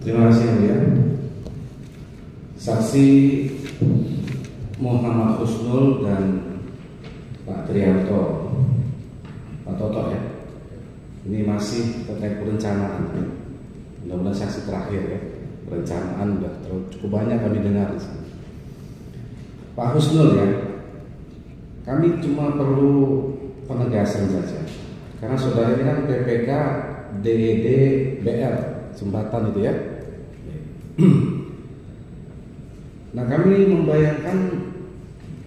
Terima kasih ya. Saksi Muhammad Husnul dan Pak Trianto, Pak Toto ya. Ini masih terkait perencanaan. Mudah-mudahan saksi terakhir ya. Perencanaan sudah cukup banyak kami dengar. Pak Husnul ya, kami cuma perlu penegasan saja. Karena saudara ini kan PPK DED BR jembatan itu ya. Nah, kami membayangkan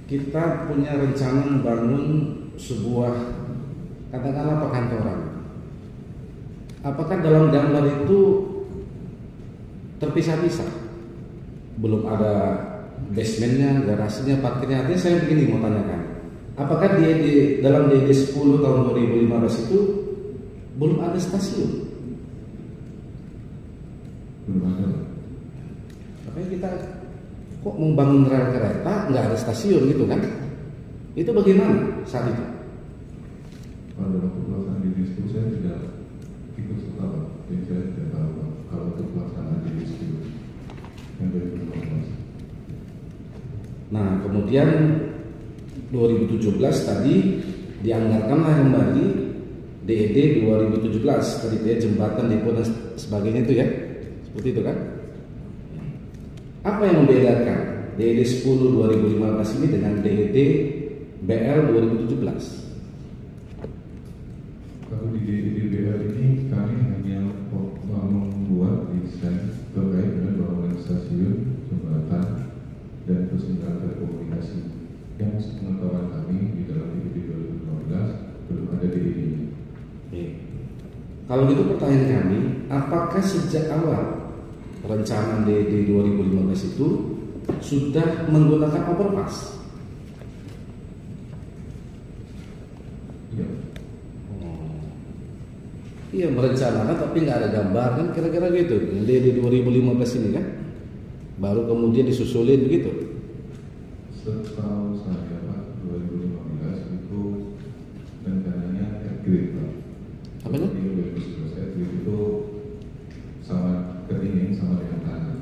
kita punya rencana membangun sebuah katakanlah perkantoran. Apakah dalam gambar itu terpisah-pisah? Belum ada basementnya, garasinya, parkirnya. Artinya saya begini mau tanyakan, apakah di dalam DD 10 tahun 2015 itu belum ada stasiun? Belum ada. Makanya kita kok membangun rel kereta nggak ada stasiun gitu kan? Itu bagaimana saat itu? Pada waktu pelaksanaan di DD 10 saya tidak ikut serta, jadi saya tidak tahu kalau untuk pelaksanaan DD 10 yang 2015. Nah, kemudian 2017 tadi dianggarkanlah kembali DED 2017 tadi ya, jembatan, depo dan sebagainya itu ya, seperti itu kan? Apa yang membedakan DED 10 2015 ini dengan DED BL 2017? Kalau di DED BR ini kami hanya membuat desain terkait dengan bangunan stasiun, jembatan, dan persinyalan telekomunikasi yang sepengetahuan kami di dalam DED 2015 belum ada DED ini. Kalau gitu pertanyaan kami, apakah sejak awal perencanaan DED 2015 itu sudah menggunakan overpass? Iya. Iya, merencanakan tapi nggak ada gambar kan, kira-kira gitu. DED 2015 ini kan baru kemudian disusulin begitu. Setahu saya Pak, 2015 itu rencananya upgrade Pak. Apa itu? Di 2011 upgrade itu sama ketinggian sama dengan tanah.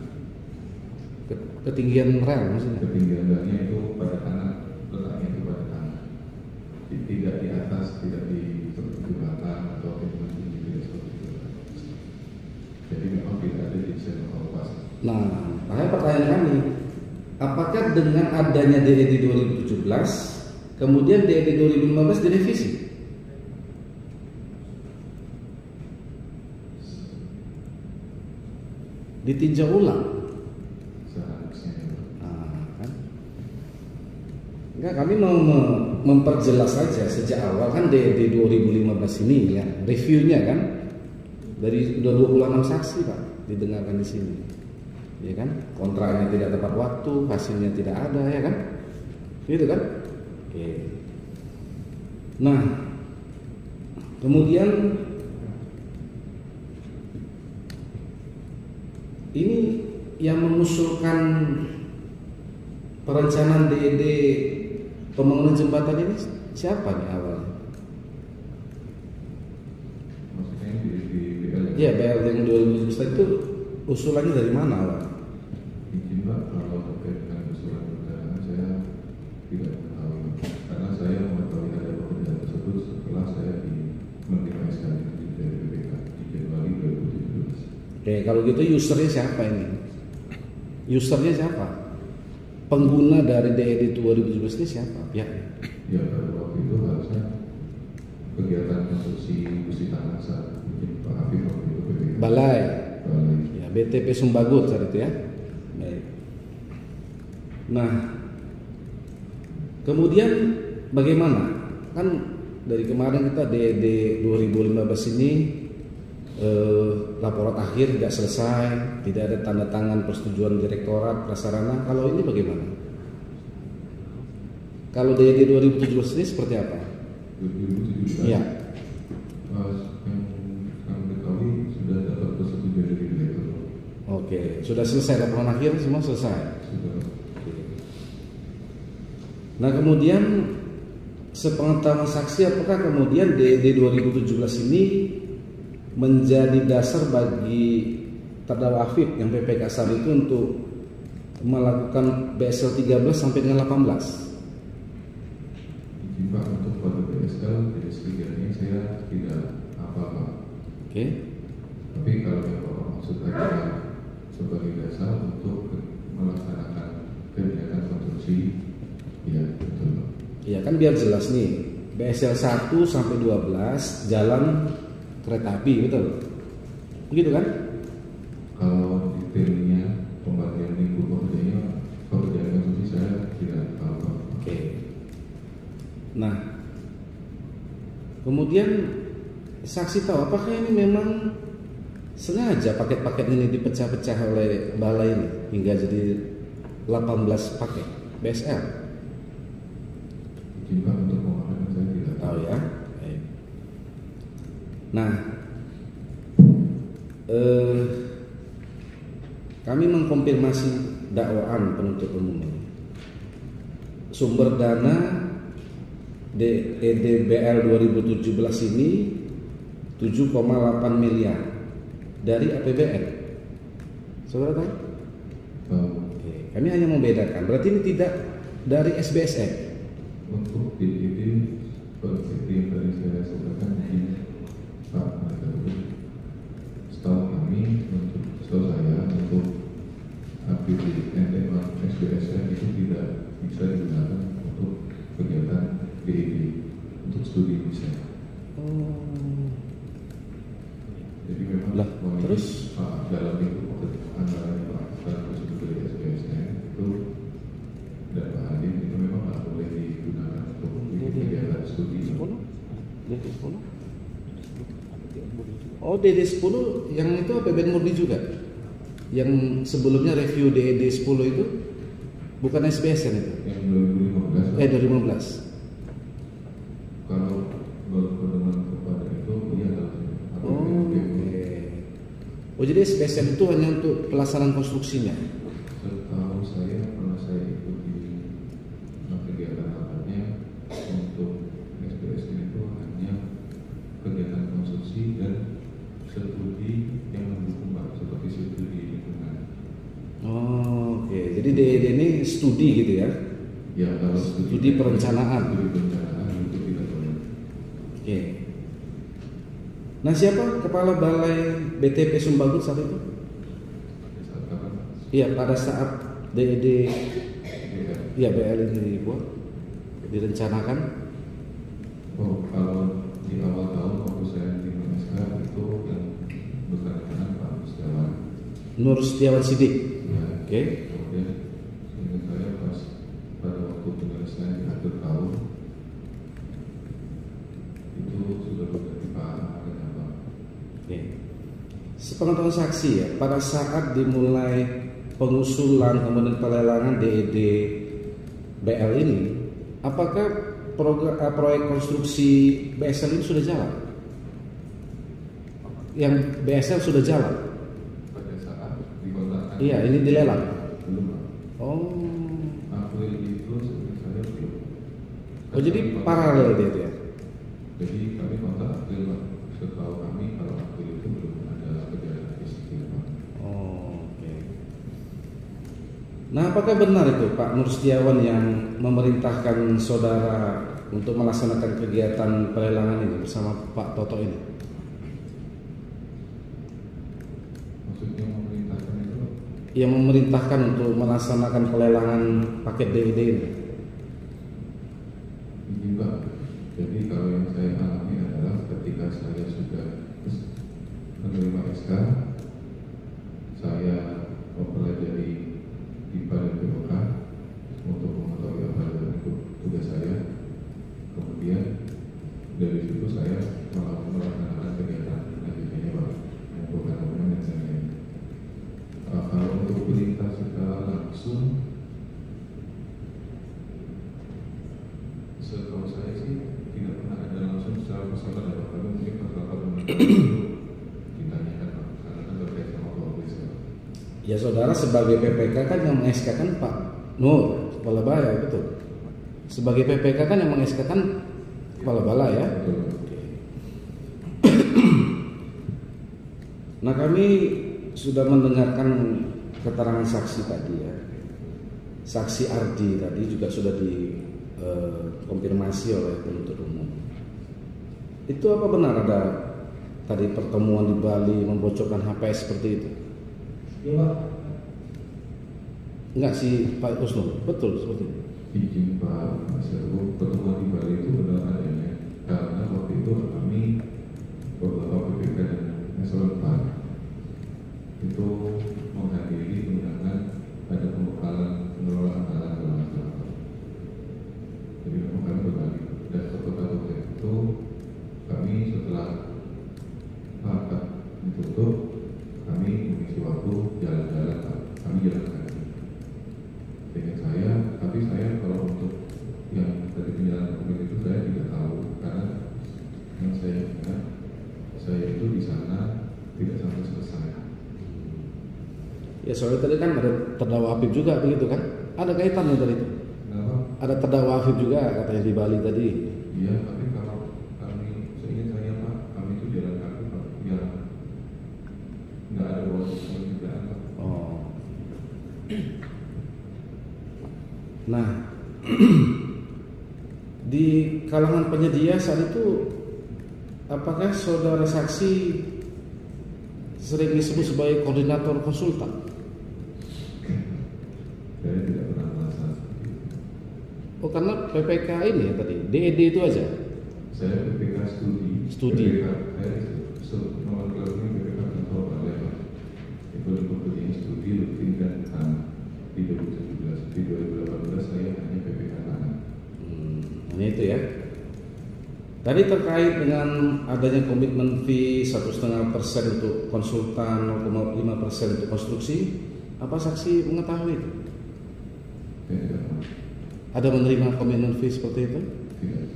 Ketinggian rel maksudnya? Ketinggian relnya itu pada tanah, letaknya itu pada tanah. Tidak di atas, tidak di jembatan atau tidak seperti itu. Jadi memang tidak ada desain overpass. Nah, makanya pertanyaan kami, apakah dengan adanya DED 2017 kemudian DED 2015 direvisi? Ditinjau ulang? Seharusnya. Nah, kan? Enggak, kami mau memperjelas saja sejak awal kan DED 2015 ini ya, reviewnya kan dari udah 26 saksi Pak didengarkan di sini. Ya kan, kontraknya tidak tepat waktu, hasilnya tidak ada, ya kan, gitu kan. Oke. Nah, kemudian ini yang mengusulkan perencanaan DED pembangunan jembatan ini siapa nih awalnya? Maksudnya di BL. Ya, BL yang 2017 itu usulannya dari mana awal? Izin Pak, kalau terkait dengan usulan perencanaan saya tidak mengetahui, karena saya mengetahui ada pekerjaan tersebut setelah saya di Menteri SKD dari BPK di Januari 2017. Oke, kalau gitu usernya siapa ini? Usernya siapa? Pengguna dari DED 2017 ini siapa? Ya. Ya, pada waktu itu harusnya kegiatan konstruksi besi tanah saat mungkin Pak Hafif waktu itu BPK. Balai. Balai. Ya, BTP Sumbagut saat itu ya. Baik. Nah, kemudian bagaimana? Kan dari kemarin kita DED 2015 ini laporan akhir tidak selesai, tidak ada tanda tangan persetujuan direktorat prasarana. Kalau ini bagaimana? Kalau DED 2017 ini seperti apa? 2017. Ya. Yang kami ketahui sudah dapat persetujuan dari direktur. Oke, sudah selesai laporan akhir, semua selesai. Sudah. Nah, kemudian sepengetahuan saksi, apakah kemudian DED 2017 ini menjadi dasar bagi terdakwa Afif yang PP Kasar itu untuk melakukan BSL 13 sampai dengan 18. Izin Pak, untuk pada BSL ini saya tidak apa-apa. Oke. Tapi kalau yang Bapak maksud adalah sebagai dasar untuk melaksanakan kegiatan konstruksi, ya betul. Iya kan biar jelas nih, BSL 1 sampai 12 jalan kereta api, betul? Begitu kan? Kalau detailnya pembagian lingkup pekerjaan konstruksi saya tidak tahu. Oke. Nah, kemudian saksi tahu apakah ini memang sengaja paket-paket ini dipecah-pecah oleh balai ini hingga jadi 18 paket BSL? Jika untuk pemahaman saya tidak Tahu ya. Baik. Nah, kami mengkonfirmasi dakwaan penuntut umum ini. Sumber dana DEDBL 2017 ini 7,8 miliar dari APBN. Saudara tahu? Oke. Kami hanya membedakan. Berarti ini tidak dari SBSN. Untuk DED seperti yang tadi saya sampaikan di Pak Nazaruddin, setahu saya untuk APBN SBSN itu tidak bisa digunakan untuk kegiatan DED untuk studi misalnya. Jadi memang Lah, terus dalam lingkup anggaran yang melakukan prosedur dari SBSN itu dan Pak Adin itu memang tidak boleh digunakan untuk kegiatan studi. DD10? Oh, DD10 yang itu APBN murni juga? Yang sebelumnya review DED10 itu bukan SBSN itu? Yang 2015. 2015. Kalau berpedoman kepada itu, iya Oh, jadi SBSN itu hanya untuk pelaksanaan konstruksinya? Setahu saya pernah saya ikuti kegiatan lapannya untuk SBSN itu hanya kegiatan konstruksi dan studi yang mendukung Pak, seperti studi lingkungan. Oh, oke. Jadi DED ini studi gitu ya? Ya, kalau Studi perencanaan. Studi perencanaan itu tidak boleh. Oke. Nah, siapa kepala balai BTP Sumbagut saat itu? Saat kapan? Iya, pada saat DED ya BL ini dibuat, direncanakan. Oh, kalau di awal tahun waktu saya di MSK itu yang bersangkutan Pak Setiawan. Nur Setiawan Sidik. Ya. Oke. Kemudian seingat saya pas pada waktu penyelesaian di akhir tahun itu sudah berganti Pak Kenyabang. Oke. Sepengetahuan saksi ya, pada saat dimulai pengusulan kemudian pelelangan DED BL ini, apakah proyek konstruksi BSL ini sudah jalan? Yang BSL sudah jalan? Pada saat dikontrakkan. Iya, ini dilelang. Belum Pak. Oh. April itu saya belum. Oh, jadi paralel dia tuh ya? Jadi kami kontrak April Pak. Setahu kami kalau April itu belum ada kejadian fisik Pak. Oh, oke. Nah, apakah benar itu Pak Nur Setiawan yang memerintahkan saudara untuk melaksanakan kegiatan pelelangan ini bersama Pak Toto ini? Maksudnya memerintahkan itu? Yang memerintahkan untuk melaksanakan pelelangan paket DED ini? Ini Pak. Jadi kalau yang saya alami adalah ketika saya sudah menerima SK, saya mempelajari IPA dan POK untuk mengetahui apa dan tugas saya. Kemudian dari situ saya melaksanakan kegiatan lanjutnya Pak, yang program dan lain-lain. Kalau untuk perintah secara langsung, setahu saya sih tidak pernah ada langsung secara personal ya Pak. Tapi mungkin masyarakat ditanyakan Pak, karena kan terkait sama progres Pak. Ya, saudara sebagai PPK kan yang mengeskakan Pak Nur, kepala balai, betul. Sebagai PPK kan yang mengeskakan kepala balai ya. Betul. Nah, kami sudah mendengarkan keterangan saksi tadi ya. Saksi Ardi tadi juga sudah dikonfirmasi oleh penuntut umum. Itu apa benar ada tadi pertemuan di Bali membocorkan HPS seperti itu? Iya Pak. Enggak sih Pak Kusnul, betul seperti itu. Izin Pak Mas Heru, pertemuan di Bali itu benar adanya karena waktu itu kami beberapa PPK dan eselon 4 itu menghadiri undangan pada pembekalan pengelolaan tanah dalam masyarakat. Jadi memang kami berbagi dan foto-foto itu kami setelah rapat ditutup kami mengisi waktu jalan-jalan Pak. Kami jalan kaki dengan saya, tapi saya kalau untuk yang dari penjelasan dokumen itu saya tidak tahu karena yang saya ingat saya itu di sana tidak sampai selesai. Ya soalnya tadi kan ada terdakwa Afif juga begitu kan? Ada kaitannya tadi itu? Kenapa? Ada terdakwa Afif juga katanya di Bali tadi. Iya, tapi kalau kami seingat saya Pak, kami itu jalan kaki Pak, ya nggak ada bawa kendaraan Pak. Oh. Nah, di kalangan penyedia saat itu, apakah saudara saksi sering disebut sebagai koordinator konsultan? Saya tidak pernah merasa seperti itu. Oh, karena PPK ini ya tadi, DED itu aja. Saya PPK studi. PPK, saya nomor kelasnya PPK contoh balai Pak. Itu untuk studi rutin dan tanah. Di 2017, di 2018 saya hanya PPK tanah. Ini itu ya. Tadi terkait dengan adanya komitmen fee 1,5% untuk konsultan, 0,5% untuk konstruksi, apa saksi mengetahui itu? Saya tidak tahu. Ada menerima komitmen fee seperti itu? Tidak.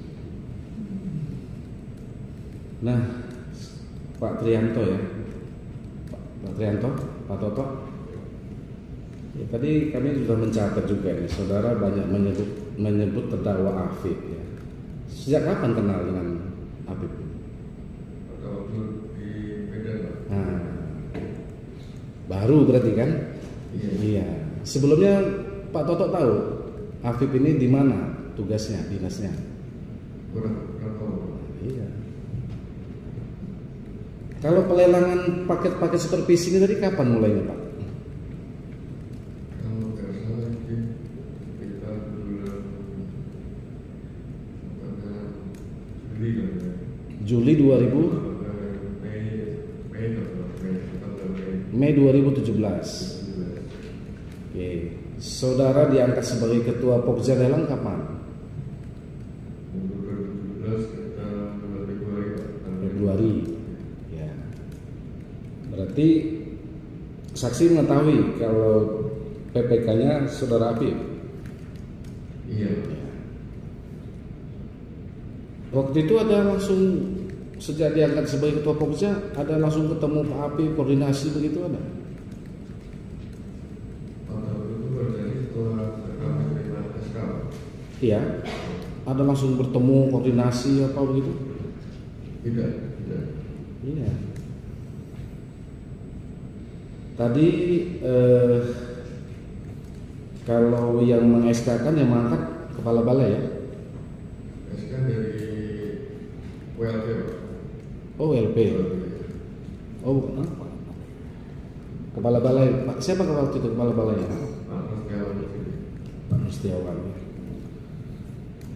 Nah, Pak Trianto ya, Pak Trianto, Pak Toto. Ya, tadi kami sudah mencatat juga nih, saudara banyak menyebut terdakwa Afif ya. Sejak kapan kenal dengan Afif? Pada waktu di Medan Pak. Nah, baru berarti kan? Iya. Sebelumnya Pak Toto tahu Afif ini di mana tugasnya, dinasnya? Kurang tahu. Iya. Kalau pelelangan paket-paket supervisi ini tadi kapan mulainya Pak? Kalau nggak salah mungkin kita bulan Juli kan ya. Juli 2000, Mei 2017. Oke. Saudara diangkat sebagai ketua Pokja Lelang kapan? 2017 kita bulan Februari Pak. Februari. Ya. Berarti saksi mengetahui kalau PPK-nya saudara Afif. Iya. Waktu itu ada langsung sejak diangkat sebagai ketua Pokja, ada langsung ketemu Pak Afif, koordinasi begitu ada? Pada waktu itu berarti setelah kami terima SK. Iya. Ada langsung bertemu koordinasi apa begitu? Tidak. Iya. Tadi kalau yang meng-SK-kan yang mengangkat kepala balai ya? SK dari WLP Pak. Oh LP. Oh bukan apa? Kepala balai. Pak siapa waktu itu kepala balainya? Pak Mustiawan di sini. Pak Mustiawan.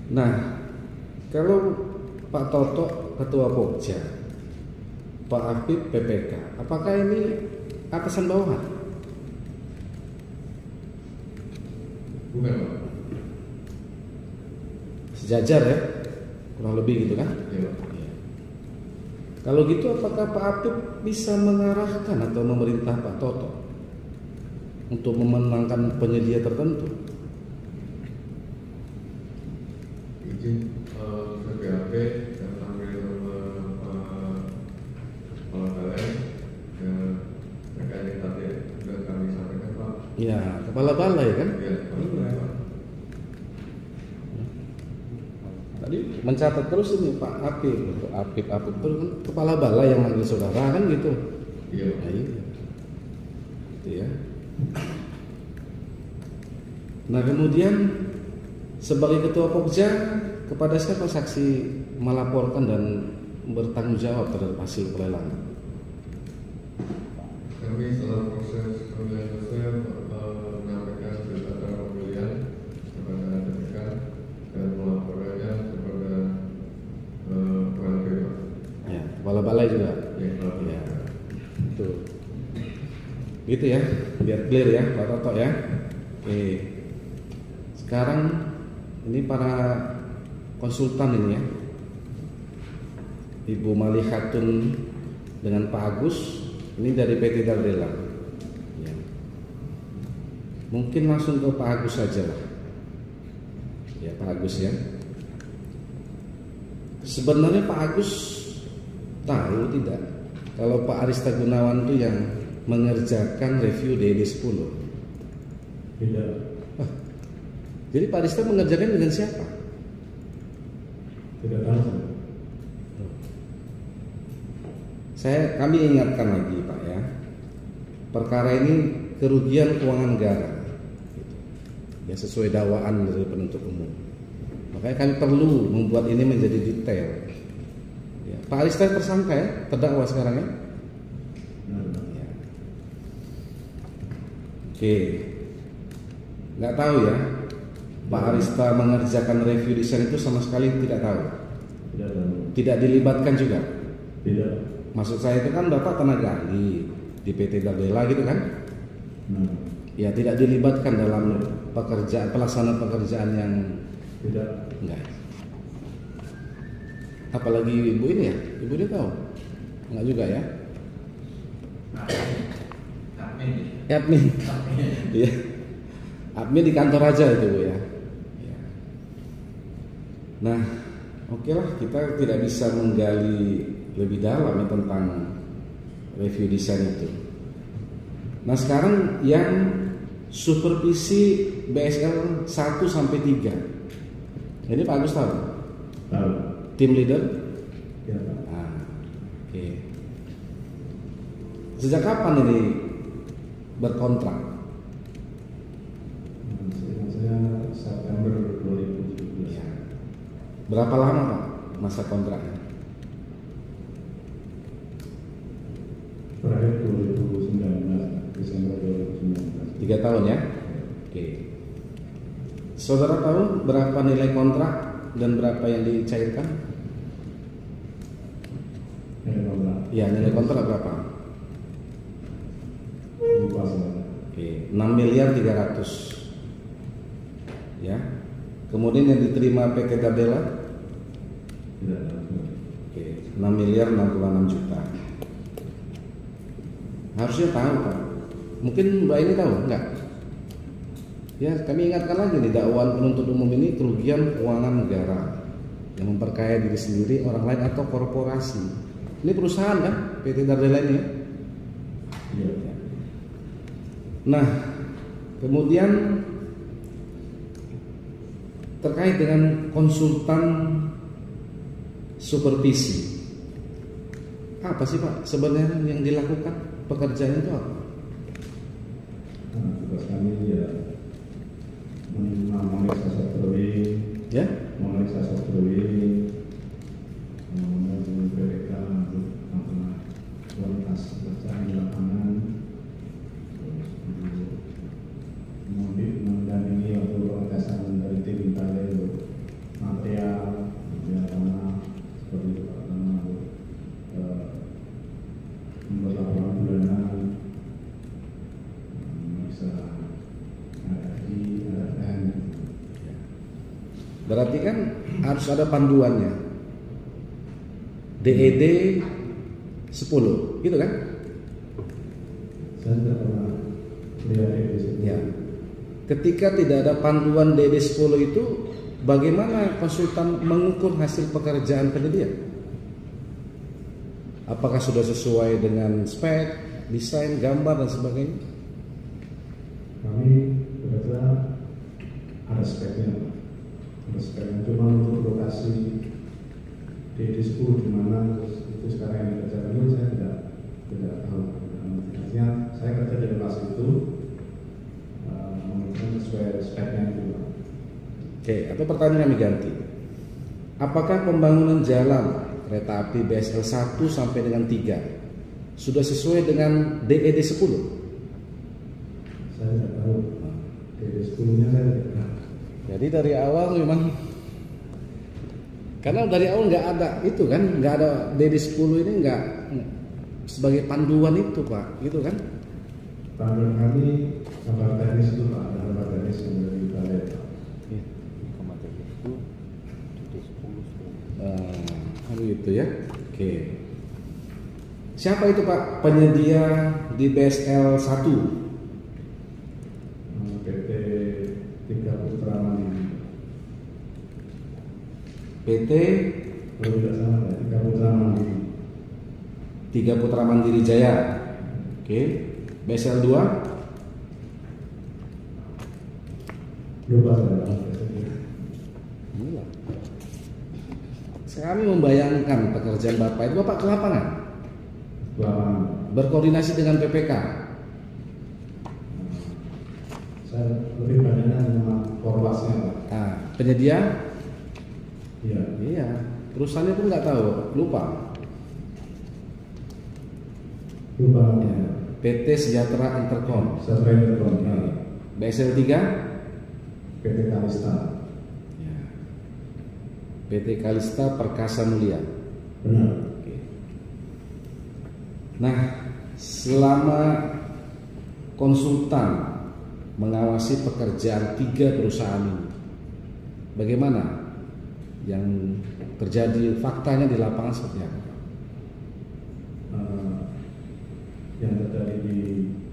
Nah, kalau Pak Toto ketua Pokja, Pak Afif PPK, apakah ini atasan bawahan? Bukan Pak. Sejajar ya, kurang lebih gitu kan? Iya Pak. Iya. Kalau gitu apakah Pak Afif bisa mengarahkan atau memerintah Pak Toto untuk memenangkan penyedia tertentu? Izin PPAP yang sambil kepala balai yang terkait tadi sudah kami sampaikan Pak. Ya, kepala balai kan? Iya, kepala balai Pak. Tadi mencatat terus ini Pak Afif itu kan kepala balai yang manggil saudara kan gitu. Iya. Nah, iya. Nah kemudian sebagai ketua Pokja, kepada siapa saksi melaporkan dan bertanggung jawab terhadap hasil pelelangan? Kami setelah proses pemilihan selesai menyampaikan data pemilihan kepada dekan dan melaporkannya kepada kepala BPA. Ya, kepala balai juga. Ya. Betul. Gitu ya, biar clear ya Pak Toto ya. Oke. Sekarang ini para konsultan ini ya, Ibu Mali Khatun dengan Pak Agus, ini dari PT Dardela ya. Mungkin langsung ke Pak Agus saja lah ya, Pak Agus ya. Sebenarnya Pak Agus tahu tidak kalau Pak Arista Gunawan itu yang mengerjakan review DD 10? Tidak. Jadi Pak Arista mengerjakan dengan siapa? Tidak tahu. Kami ingatkan lagi Pak ya, perkara ini kerugian keuangan negara ya, sesuai dakwaan dari penuntut umum. Makanya kami perlu membuat ini menjadi detail ya. Pak Arista tersangka ya, terdakwa sekarang ya. Ya. Oke, nggak tahu ya, Pak Arista mengerjakan review desain itu sama sekali tidak tahu. Tidak tahu. Tidak dilibatkan juga. Tidak. Maksud saya itu kan Bapak tenaga ahli di PT Dardela gitu kan? Ya tidak dilibatkan dalam pekerjaan, pelaksanaan pekerjaan yang Tidak. enggak. Apalagi ibu ini ya, ibu ini tahu? Enggak juga ya? Admin. Iya. Admin di kantor aja itu Bu ya. Ya. Nah, oke lah, kita tidak bisa menggali lebih dalam ya tentang review desain itu. Nah sekarang yang supervisi BSL 1 sampai 3. Ini Pak Agus tahu? Tahu. Tim leader? Ya, Pak. Oke. Sejak kapan ini berkontrak? Saya September 2017. Ya. Berapa lama Pak masa kontraknya? Terakhir 2019, Desember 2019. 3 tahun ya? Oke. Saudara tahu berapa nilai kontrak dan berapa yang dicairkan? Nilai kontrak. Ya, nilai kontrak berapa? Lupa saya. Oke, 6.300.000. Ya. Kemudian yang diterima PT Dardela? Tidak tahu. Oke, 6.066.000.000. Harusnya tahu Pak. Mungkin Mbak ini tahu enggak? Ya, kami ingatkan lagi nih, dakwaan penuntut umum ini kerugian keuangan negara yang memperkaya diri sendiri, orang lain atau korporasi. Ini perusahaan kan, PT Dardela ini. Iya. Nah, kemudian terkait dengan konsultan supervisi, apa sih Pak sebenarnya yang dilakukan? Pekerjaan itu apa? Nah, tugas kami ya memeriksa software, Ya? memeriksa software, memberikan untuk kualitas pekerjaan di lapangan, terus mendampingi waktu pengetesan dari tim Itali untuk material, tanah seperti itu Pak, tanah untuk membuat laporan bulanan, bisa RRI. Berarti kan harus ada panduannya. DED 10, gitu kan? Saya tidak pernah lihat di situ. Ya. Ketika tidak ada panduan DED 10 itu, bagaimana konsultan mengukur hasil pekerjaan penyedia? Apakah sudah sesuai dengan spek, desain, gambar dan sebagainya? Kami kebetulan ada speknya, Pak. Ada speknya. Cuma untuk lokasi DD10 di mana terus itu sekarang yang dikerjakan itu saya tidak tahu. Artinya saya kerja di lokasi itu, mungkin sesuai speknya itu Pak. Oke, atau pertanyaan kami ganti. Apakah pembangunan jalan kereta api BSL 1 sampai dengan 3 sudah sesuai dengan DED 10? Saya tidak tahu. DED 10-nya saya tidak tahu. Jadi dari awal memang, karena dari awal nggak ada itu kan, nggak ada DED 10 ini nggak sebagai panduan itu Pak, gitu kan? Panduan kami gambar teknis itu Pak, ada gambar teknis yang dari balai Pak. Gitu ya. Oke. Siapa itu Pak penyedia di BSL 1? PT Tiga Putra Mandiri. PT Kalau tidak salah ya, Tiga Putra Mandiri. Tiga Putra Mandiri Jaya. Oke. BSL 2? Lupa saya. Kami membayangkan pekerjaan Bapak itu, Bapak ke lapangan, berkoordinasi dengan PPK. Saya lebih banyaknya dengan korwasnya Pak. Nah, penyedia? Iya. Iya. Perusahaannya pun nggak tahu, lupa. Lupa. Ya. PT Sejahtera Intercom. Sejahtera Intercom. BSL 3? PT Kalista. PT Kalista Perkasa Mulia. Benar. Oke. Nah, selama konsultan mengawasi pekerjaan 3 perusahaan ini, bagaimana yang terjadi, faktanya di lapangan seperti apa? Yang terjadi di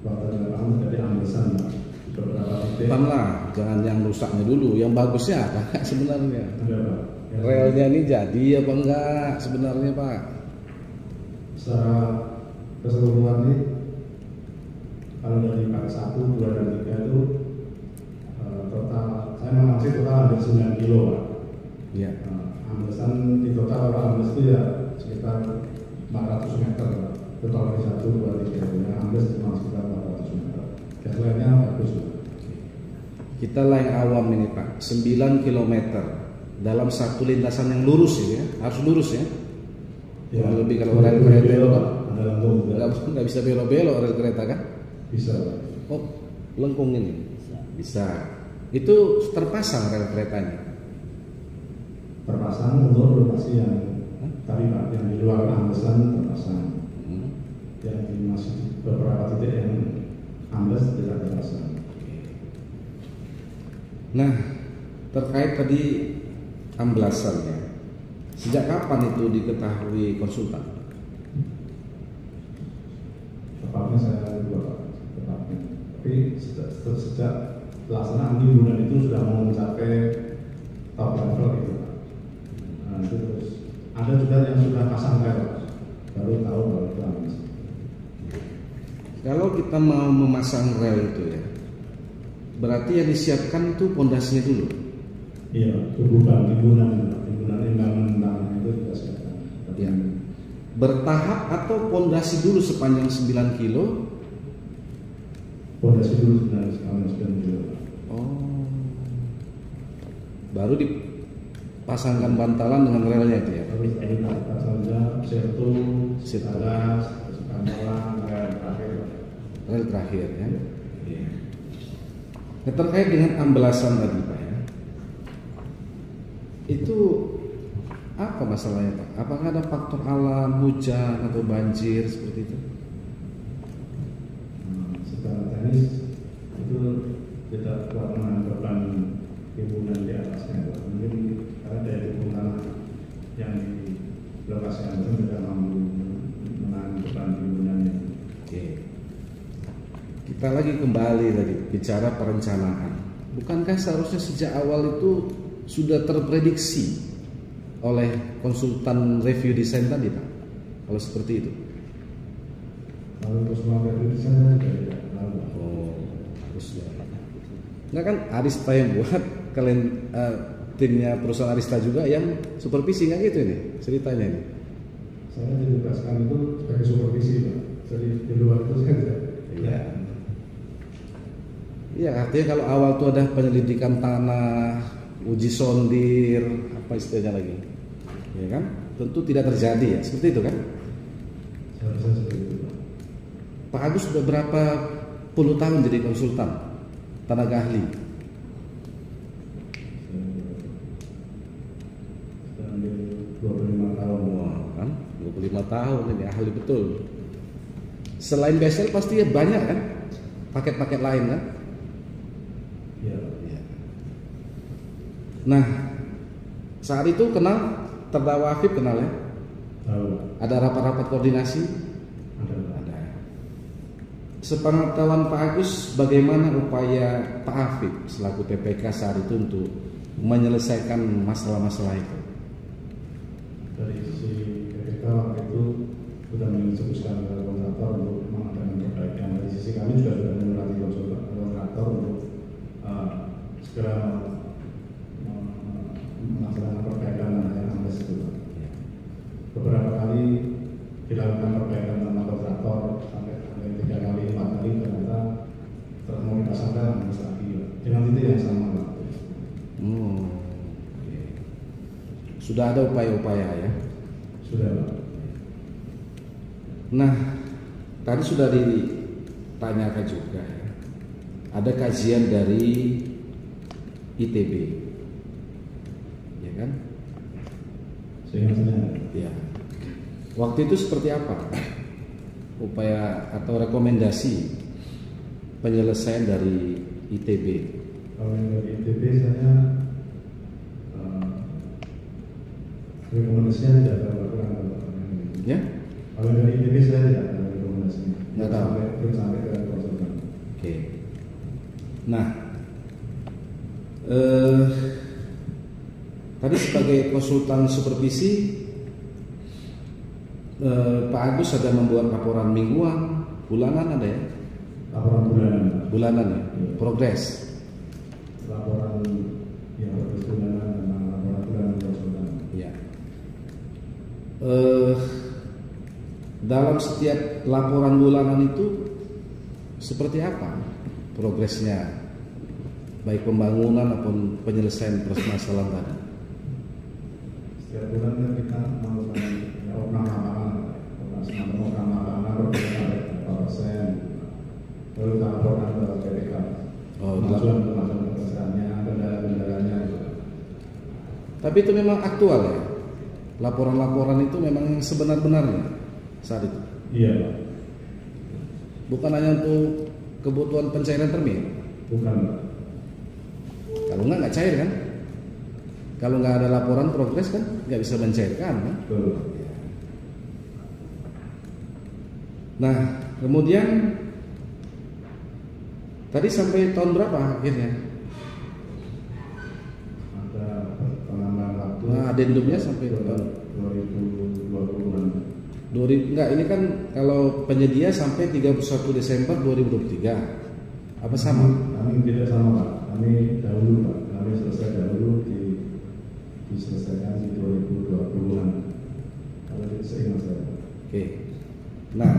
lapangan terjadi ambesan di beberapa titik. Bukanlah, jangan yang rusaknya dulu, yang bagusnya apa sebenarnya? Ada Pak. Relnya ini jadi apa enggak sebenarnya Pak? Secara keseluruhan ini, kalau dari part 1, 2, dan 3 itu total, saya mengaksi total hampir 9 kilo Pak. Iya. Ambesan di total kalau ambles itu ya sekitar 400 meter Pak. Total dari 1, 2, 3 itu ya ambles cuma sekitar 400 meter. Gas lainnya bagus Pak. Kita lah yang awam ini Pak, 9 km dalam satu lintasan yang lurus ya, harus lurus ya. Ya, lebih kalau rel kereta itu Pak, nggak bisa belok-belok rel kereta kan? Bisa Pak. Oh, lengkung ini bisa. Itu terpasang rel keretanya. Terpasang untuk lokasi yang tadi Pak, yang di luar ambesan terpasang. Yang di masih beberapa titik yang ambles tidak terpasang. Nah, terkait tadi amblasannya, sejak kapan itu diketahui konsultan? Tepatnya saya lupa Pak, tepatnya. Tapi sejak pelaksanaan timbunan itu sudah mau mencapai top level itu Pak. Nah, itu terus ada juga yang sudah pasang rel, baru tahu bahwa itu ambles. Kalau kita mau memasang rel itu ya, berarti yang disiapkan itu pondasinya dulu. Iya, timbunan imbangan tanah itu kita siapkan. Ya. Bertahap atau pondasi dulu sepanjang 9 kilo? Pondasi dulu sepanjang 9 kilo. Oh. Baru dipasangkan bantalan dengan relnya itu ya. Terus tadi kita saja sertu, alas, bantalan, Rel terakhir ya. Iya. Nah, terkait dengan amblasan tadi Pak ya, itu apa masalahnya Pak? Apakah ada faktor alam, hujan atau banjir seperti itu? Secara teknis itu tidak kuat menahan beban timbunan di atasnya. Mungkin karena dari timbunan yang di lokasi yang tidak mampu menahan beban timbunannya. Oke. Kita lagi kembali tadi bicara perencanaan. Bukankah seharusnya sejak awal itu sudah terprediksi oleh konsultan review desain tadi Pak? Kalau seperti itu? Kalau konsultan review desain saya tidak tahu. Oh, harusnya. Enggak kan Arista yang buat, kalian timnya perusahaan Arista juga yang supervisi, nggak gitu ini ceritanya ini? Saya ditugaskan itu sebagai supervisi Pak. Jadi di luar itu saya tidak. Iya. Iya, artinya kalau awal tuh ada penyelidikan tanah, uji sondir, apa istilahnya lagi, ya kan? Tentu tidak terjadi ya, seperti itu kan? Seharusnya seperti itu, Pak. Pak Agus sudah berapa puluh tahun jadi konsultan tenaga ahli? Sudah hampir 25 tahun. Wah, kan? 25 tahun ini ahli betul. Selain BSL pasti ya banyak kan? Paket-paket lain kan? Iya. Ya. Nah, saat itu kenal terdakwa Afif, kenal ya? Tahu, Pak. Ada rapat-rapat koordinasi? Ada, Pak. Ada. Sepengetahuan Pak Agus, bagaimana upaya Pak Afif selaku PPK saat itu untuk menyelesaikan masalah-masalah itu? Dari sisi PPK waktu itu sudah menginstruksikan ke kontraktor untuk mengadakan perbaikan. Dari sisi kami juga sudah menyurati kontraktor untuk segera melaksanakan perbaikan yang ambles itu. Beberapa kali dilakukan perbaikan sama kontraktor sampai 3 kali 4 kali ternyata mau dipasangkan ambles lagi dengan titik yang sama, Pak. Oke. Sudah ada upaya-upaya ya? Sudah, Pak. Nah, tadi sudah ditanyakan juga ya. Ada kajian dari ITB, ya kan? Seingat-saya. Ya. Waktu itu seperti apa upaya atau rekomendasi penyelesaian dari ITB? Kalau yang dari ITB saya rekomendasinya tidak terlalu kurang. Ya? Kalau dari ITB saya tidak ada rekomendasinya. Nggak tahu. Belum sampai ke konsultan. Oke. Nah, tadi sebagai konsultan supervisi, Pak Agus ada membuat laporan mingguan, bulanan ada ya? Laporan bulanan. Bulanan ya? Iya. Progres. Laporan yang bulanan dan laporan bulanan konsultan. Ya. Dalam setiap laporan bulanan itu seperti apa progresnya, baik pembangunan maupun penyelesaian permasalahan tadi? Setiap bulan kan kita melakukan opnam lapangan, opnam lapangan berapa persen, lalu kita laporkan ke PPK. Kemajuan pekerjaannya, kendala-kendalanya. Tapi itu memang aktual ya, laporan-laporan itu memang sebenar-benarnya saat itu. Iya, Pak. Bukan hanya untuk kebutuhan pencairan termin. Bukan, Pak. Kalau nggak cair kan? Kalau nggak ada laporan progres kan nggak bisa mencairkan kan? Betul. Nah, kemudian tadi sampai tahun berapa akhirnya? Ada penambahan waktu. Nah, adendumnya sampai tahun 2020-an. Enggak, ini kan kalau penyedia sampai 31 Desember 2023. Apa sama? Kami tidak sama, Pak. Kami dahulu, Pak. Kami selesai dahulu diselesaikan di 2020-an. Kalau tidak seingat saya. Oke. Nah,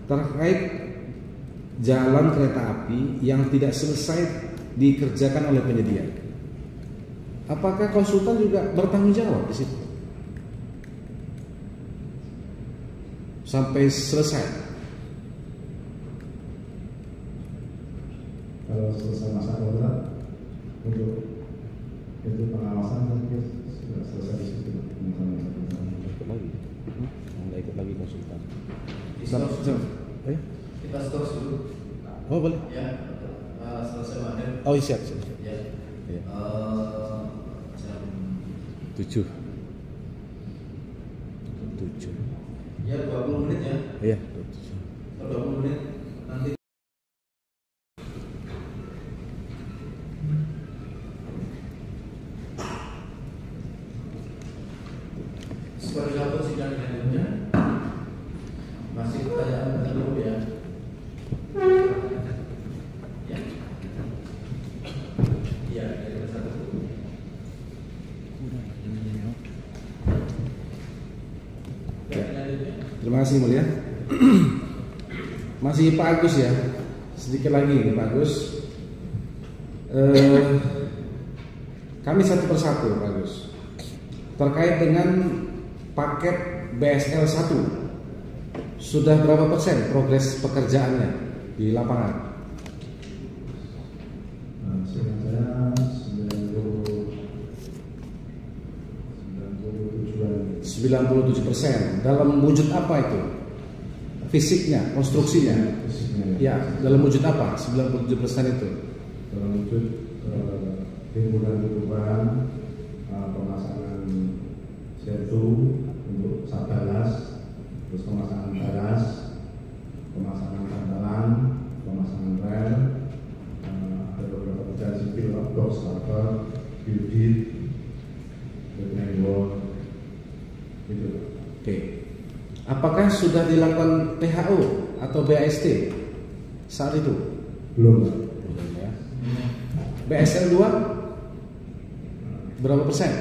terkait jalan kereta api yang tidak selesai dikerjakan oleh penyedia, apakah konsultan juga bertanggung jawab di situ sampai selesai? Kalau selesai masa kontrak untuk itu pengawasan kan sudah selesai di situ. Ikut lagi, nggak ikut lagi konsultan. Kita stop dulu. Oh boleh. Ya, selesai makan. Oh siap. Ya. Ya. Jam 7. ya 20 menit ya. Iya. 20 menit nanti. Sebagai apa sidang selanjutnya? Masih pertanyaan dulu ya. Ya. Iya, ada satu. Terima kasih mulia. Masih Pak Agus ya. Sedikit lagi Pak Agus. Kami satu persatu, Pak Agus. Terkait dengan paket BSL 1, sudah berapa persen progres pekerjaannya di lapangan? Seingat saya 97%. Dalam wujud apa itu? Fisiknya, konstruksinya? Ya, dalam wujud apa 97% itu? dalam wujud timbulan pemasangan setu untuk sabalas, terus pemasangan balas, pemasangan bantalan, pemasangan rel, ada beberapa pekerjaan sipil, blok, starter, building, wall, gitu. Oke. Apakah sudah dilakukan PHO atau BAST saat itu? Belum, Pak. Belum ya. BSL 2 berapa persen?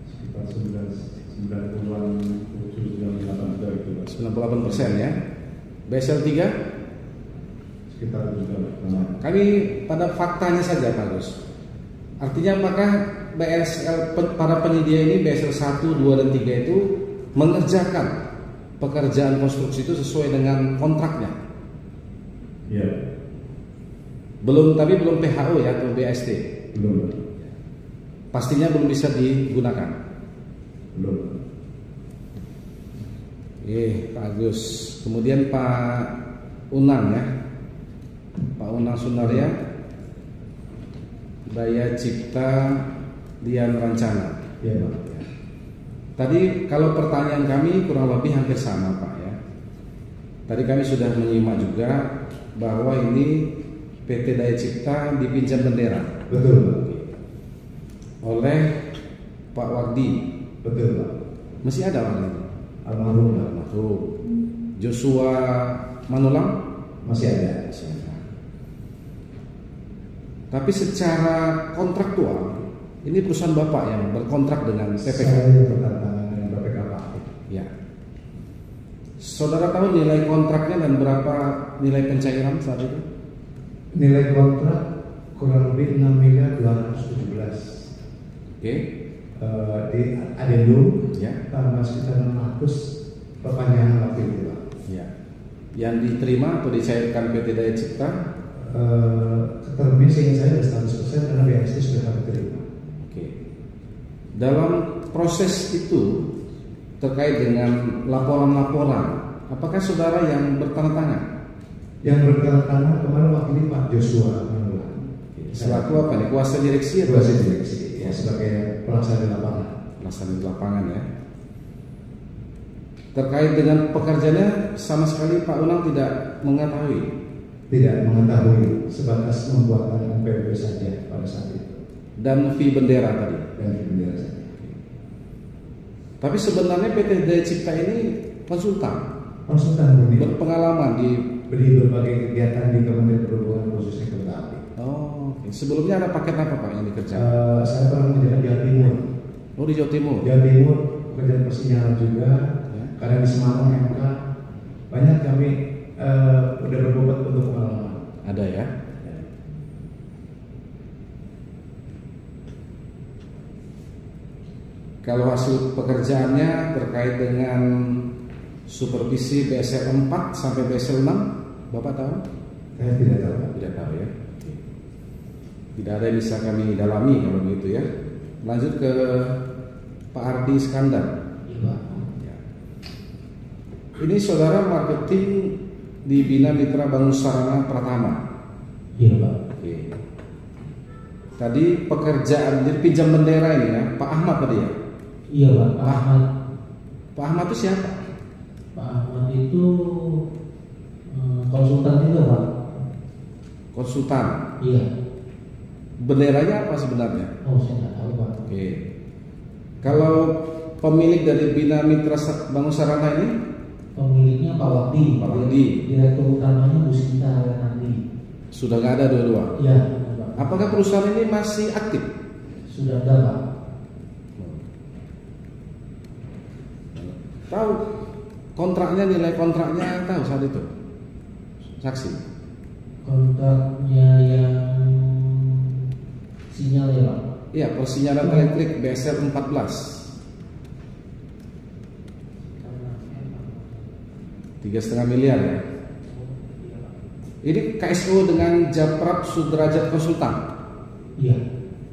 Sekitar 90-an, 98 gitu, Pak. 98% ya. BSL 3? Sekitar itu juga, Pak. Kami pada faktanya saja, Pak Agus. Artinya apakah BSL para penyedia ini BSL 1, 2 dan 3 itu mengerjakan pekerjaan konstruksi itu sesuai dengan kontraknya? Iya, Belum, tapi belum PHO ya atau BAST. belum, Pak. Pastinya belum bisa digunakan. Belum. Pak Agus. Kemudian Pak Unang ya. Pak Unang Sunarya, Daya Cipta Dian Rancana. Iya, Pak. Tadi kalau pertanyaan kami kurang lebih hampir sama, Pak ya. Tadi kami sudah menyimak juga bahwa ini PT Daya Cipta dipinjam bendera Betul, Pak. oleh Pak Wardi. Betul, Pak. Masih ada Wardi? Almarhum, Pak. Almarhum. Joshua Manulang? Masih ada. Masih ada. Tapi secara kontraktual, ini perusahaan Bapak yang berkontrak dengan PPK. Saya bertantangan dengan PPK, Pak. Ya. Saudara tahu nilai kontraknya dan berapa nilai pencairan saat itu? Nilai kontrak kurang lebih 6.217. Oke. Di adendum Ya. tambah sekitar 600 perpanjangan waktu itu, Pak. Ya. Yang diterima atau dicairkan PT Daya Cipta? Terlebih sehingga saya sudah 100% karena BST sudah kami terima. Oke. Dalam proses itu terkait dengan laporan-laporan, apakah saudara yang bertanda tangan? Yang bertanda tangan kemarin wakili Pak Joshua Manulang. Selaku apa nih? Kuasa direksi atau Kuasa direksi ya, sebagai pelaksana lapangan. pelaksana di lapangan ya. Terkait dengan pekerjaannya sama sekali Pak Unang tidak mengetahui. Tidak mengetahui, sebatas membuatkan MPWP saja pada saat itu. Dan fee bendera tadi. Dan di bendera saja. Tapi sebenarnya PT Daya Cipta ini konsultan, Konsultan murni berpengalaman di. beri berbagai kegiatan di Kementerian Perhubungan khususnya kereta api. Oh, oke. Sebelumnya ada paket apa Pak yang dikerjakan? Saya pernah menjabat Jawa Timur. Oh, di Jawa Timur. Jawa Timur pekerjaan persinyalan juga. Ya. Karena di Semarang MK banyak kami udah berbobot untuk pengalaman. Ada ya. Kalau hasil pekerjaannya terkait dengan supervisi BSL 4 sampai BSL 6, Bapak tahu? Saya tidak tahu, Pak. Tidak tahu ya. Tidak ada yang bisa kami dalami kalau begitu ya. Lanjut ke Pak Ardi Iskandar. Iya. Ya. Ini saudara marketing di Bina Mitra Bangun Sarana Pratama. Iya, Pak. Oke. Tadi pekerjaan jadi pinjam bendera ini ya, Pak Ahmad tadi ya. Iya, Pak Ahmad. Pak Ahmad itu siapa? Pak Ahmad itu konsultan juga, Pak. Konsultan. Iya. Benderanya apa sebenarnya? Oh, saya nggak tahu, Pak. Oke. Kalau pemilik dari Bina Mitra Bangun Sarana ini? Pemiliknya Pak Wakdi. Pak Wakdi. Direktur utamanya Bu Sinta nanti. Sudah nggak ada dua-dua. Iya, Pak. Apakah perusahaan ini masih aktif? Sudah ada, Pak. Tahu kontraknya, nilai kontraknya tahu saat itu? Saksi. Kontraknya yang Iya, persinyalan elektrik BSL 14. 3,5 miliar ya. Ini KSO dengan Japrap Sudrajat Konsultan. Iya,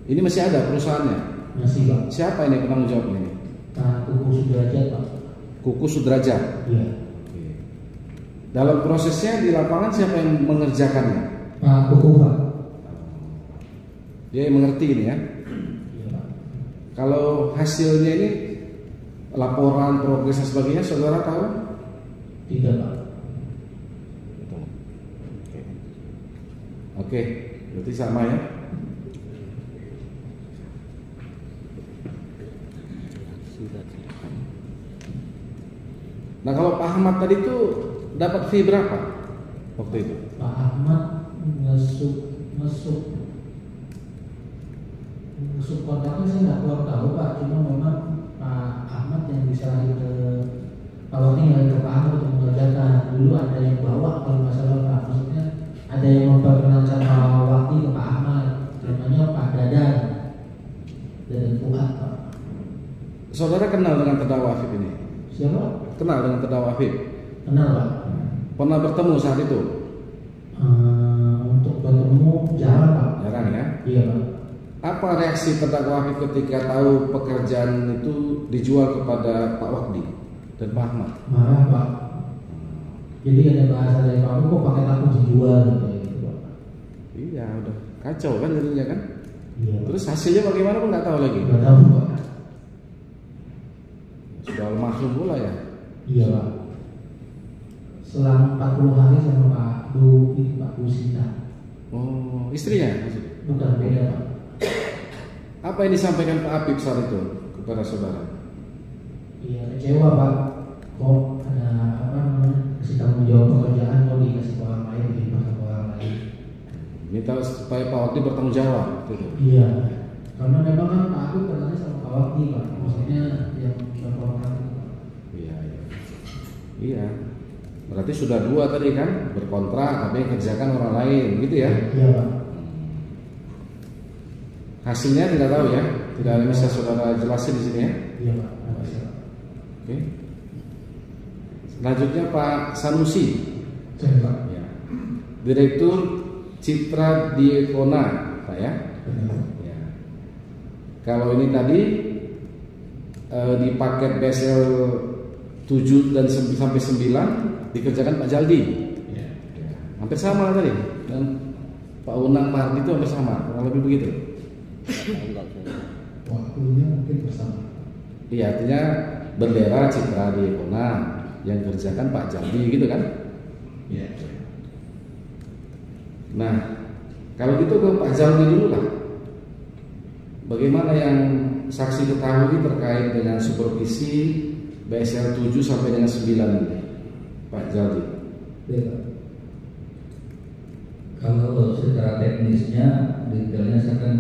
Ini masih ada perusahaannya. masih Pak. Siapa ini penanggung jawab ini? Pak Kuku Sudrajat Pak. Kuku Sudrajat. Iya. Dalam prosesnya di lapangan siapa yang mengerjakannya? Pak Kuku Pak. Dia yang mengerti ini ya. Iya Pak. Kalau hasilnya ini laporan progres dan sebagainya, saudara tahu? Tidak Pak. Oke, berarti sama ya. Nah kalau Pak Ahmad tadi itu dapat fee berapa waktu itu? Pak Ahmad masuk kontraknya saya nggak kurang tahu Pak. Cuma memang Pak Ahmad yang diserahin ke Pak Wakil yang ke Pak Ahmad untuk mengerjakan. Dulu ada yang bawa kalau nggak salah Pak. Maksudnya ada yang memperkenalkan Pak Wakil ke Pak Ahmad. Namanya Pak Dadan Fuad Pak. Saudara kenal dengan terdakwa Afif ini? Siapa? Kenal dengan terdakwa Afif? Kenal Pak. Pernah bertemu saat itu? Untuk bertemu jarang Pak. Jarang ya. Iya Pak. Apa reaksi terdakwa Afif ketika tahu pekerjaan itu dijual kepada Pak Wakdi dan Pak Ahmad? Marah Pak. Jadi ada bahasa dari Pak kok pakai aku dijual gitu Pak. Iya, udah kacau kan jadinya kan? Iya. Terus hasilnya bagaimana pun nggak tahu lagi. Nggak tahu Pak. Sudah almarhum pula ya. Iya Pak. Selang 40 hari sama Pak Sinta. Oh, istrinya maksudnya? Bukan beda Pak. Apa yang disampaikan Pak Apip saat itu kepada saudara? Iya kecewa Pak. Kok ada apa namanya kasih tanggung jawab pekerjaan kok dikasih ke orang lain diberikan ke orang lain. Minta supaya Pak Wakdi bertanggung jawab gitu. Iya. Karena memang kan Pak Apip kenalnya sama Pak Wakdi Pak. Maksudnya yang melaporkan. Iya, iya. Iya. Berarti sudah dua tadi kan berkontrak tapi yang kerjakan orang lain gitu ya. Iya Pak. Hasilnya tidak tahu ya. Tidak ada bisa saudara jelasin di sini ya. Iya Pak. Nggak bisa. Oke. Selanjutnya Pak Sanusi. Cek Pak. Ya. Direktur Citra Diekona, Pak ya. Ya. Kalau ini tadi di paket BSL 7 dan sampai 9 dikerjakan Pak Jaldi. Iya. Hampir sama tadi. Dan Pak Unang Pak Hardi itu hampir sama, kurang lebih begitu. Waktunya mungkin bersama. Iya, artinya bendera Citra Diekona yang kerjakan Pak Jaldi gitu kan? Iya. Nah, kalau gitu ke Pak Jaldi dulu lah. Bagaimana yang saksi ketahui terkait dengan supervisi BSL 7 sampai dengan 9 ini, Pak Jaldi? Baik. Kalau secara teknisnya detailnya saya kan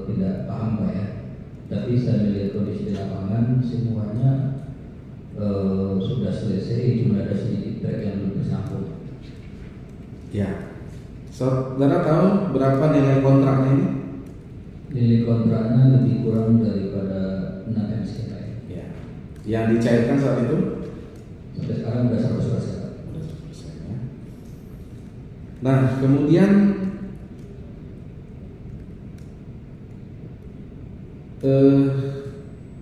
tidak paham Pak ya. Tapi saya melihat kondisi di lapangan semuanya sudah selesai, cuma ada sedikit trek yang belum tersambung. Ya. Saudara tahu berapa nilai kontraknya ini? Nilai kontraknya lebih kurang daripada 6 MSK Pak ya. Ya. Yang dicairkan saat itu? Sampai sekarang sudah 100%. Nah, kemudian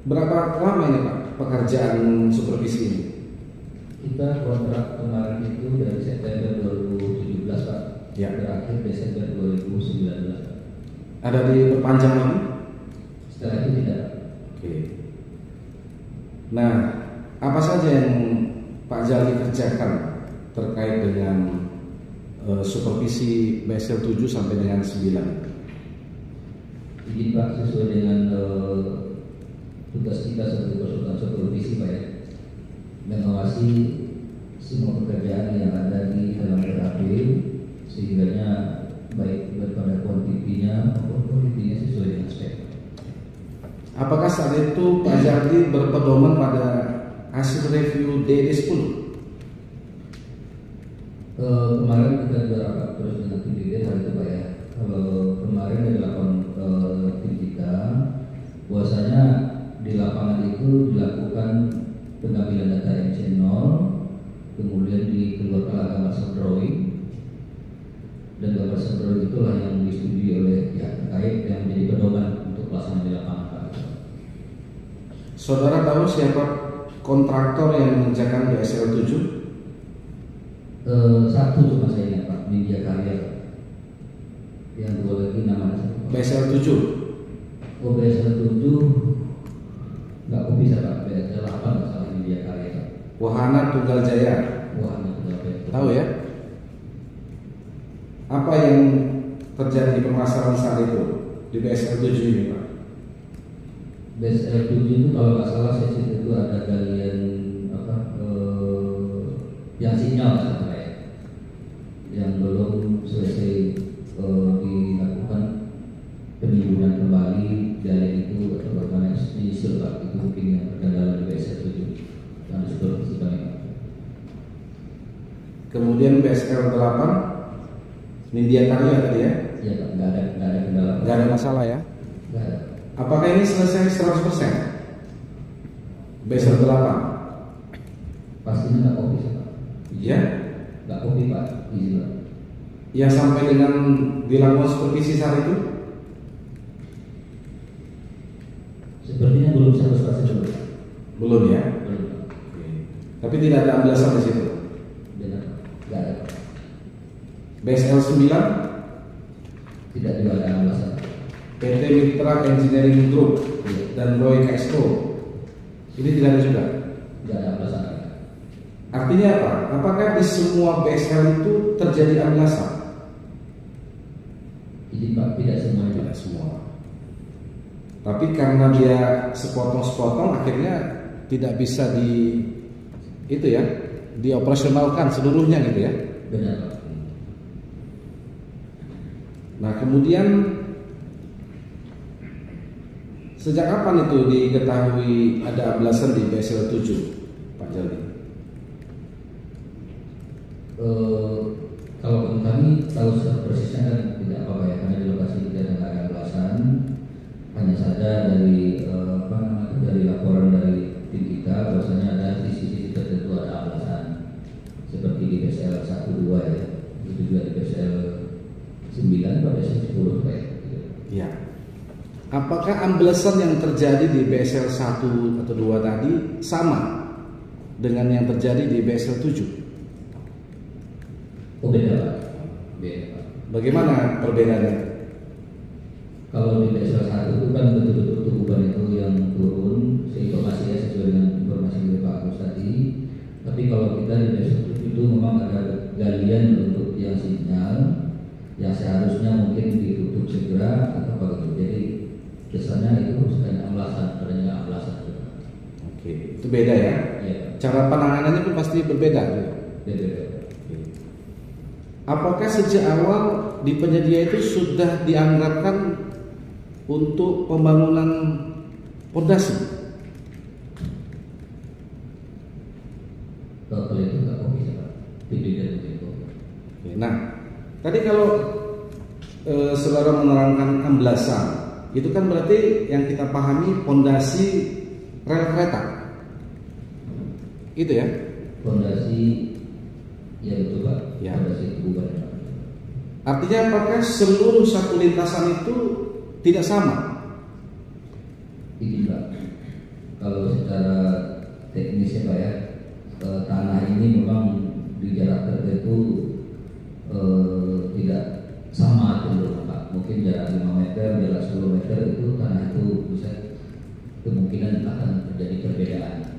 berapa lama ini Pak pekerjaan supervisi ini? Kita kontrak kemarin itu dari September 2017 Pak. Ya. Berakhir Desember 2019 Pak. Ada diperpanjang lagi? Setelah itu tidak. Oke. Nah, apa saja yang Pak Jaldi kerjakan terkait dengan supervisi BSL 7 sampai dengan 9? Jadi Pak, sesuai dengan tugas kita sebagai konsultan supervisi Pak ya, mengawasi semua pekerjaan yang ada di dalam RAP sehingga baik daripada kuantitinya maupun kualitinya sesuai dengan spek. Apakah saat itu Pak Jaldi berpedoman pada hasil review DD10? Kemarin kita juga rapat terus dengan tim DD hari itu Pak ya. Kemarin ada 8 tim kita dilakukan pengambilan data MC0, kemudian dikeluarkan gambar drawing, dan gambar drawing itulah yang disetujui oleh pihak terkait yang menjadi pedoman untuk pelaksanaan di lapangan, Pak. Saudara tahu siapa kontraktor yang mengerjakan BSL 7? Satu cuma saya ingat, Pak, Media Karya. Yang dua lagi namanya BSL 7. Oh, BSL 7 nggak kok bisa, Pak. BSL 8 nggak salah, Media Karya, Pak. Wahana Tunggal Jaya. Wahana Tunggal Jaya. Tahu ya? Apa yang terjadi di pemasaran saat itu di BSL 7 ini, Pak? BSL 7 itu kalau nggak salah saya situ itu ada galian yang sinyal sama ya, yang belum selesai dilakukan penimbunan kembali galian itu atau bagaimana diisi, Pak. Itu mungkin yang terkendala di BSL 7 yang disupervisi Pak. Kemudian BSL 8 Media Karya tadi ya? Iya, Pak, nggak ada kendala. Nggak ada masalah ya? Nggak ada. Apakah ini selesai 100%? BSL 8? Pastinya nggak kopi, Pak. Iya? Nggak kopi, Pak. Izin, Pak. Yang sampai dengan dilakukan supervisi saat itu? Sepertinya belum 100% dulu, Pak. Belum ya? Belum, Pak. Tapi tidak ada amblesan di situ. Benar, Pak. Nggak ada, Pak. BSL 9 Tidak juga ada alasan. PT Mitra Engineering Group dan Roy KSO ini tidak ada juga. Nggak ada alasan. Artinya apa? Apakah di semua BSL itu terjadi amblesan? Izin, Pak, tidak semuanya. Tidak semua. Tapi karena dia sepotong-sepotong akhirnya tidak bisa dioperasionalkan seluruhnya gitu ya. Benar, Pak. Nah, kemudian sejak kapan itu diketahui ada amblesan di BSL 7, Pak Jaldi? Kalau kami tahu secara persisnya kan tidak apa-apa ya, karena di lokasi tidak ada alasan. Hanya saja dari dari laporan dari tim kita bahwasanya ada sisi-sisi tertentu ada alasan, seperti di BSL 1-2 ya, itu juga di BSL 9 pada BSL 10 kayak gitu. Ya. Apakah amblesan yang terjadi di BSL 1 atau 2 tadi sama dengan yang terjadi di BSL 7? Oh, beda, Pak. Beda, Pak. Bagaimana perbedaannya? Kalau di BSL 1 itu kan betul-betul tubuhan itu yang turun, informasinya sesuai dengan informasi dari Pak Agus tadi. Tapi kalau kita di BSL 7 itu memang ada galian untuk yang sinyal yang seharusnya mungkin ditutup segera atau apa gitu. Jadi kesannya itu sedang amblasan, adanya amblasan. Oke, itu beda ya? Iya. Cara penanganannya pun pasti berbeda. Gitu. Beda. Apakah sejak awal di penyedia itu sudah dianggarkan untuk pembangunan pondasi? Kalau itu nggak kok bisa, Pak. Tidak itu. Nah, tadi kalau saudara menerangkan amblasan, itu kan berarti yang kita pahami pondasi rel kereta, itu ya? Pondasi, ya betul, Pak. Ya. Pondasi tubuhan, Pak. Artinya apakah seluruh satu lintasan itu tidak sama? Ini, Pak, kalau secara teknisnya, Pak ya, tanah ini memang di jarak tertentu tidak sama cenderung, Pak. Mungkin jarak 5 meter, jarak 10 meter itu tanah itu bisa kemungkinan akan terjadi perbedaan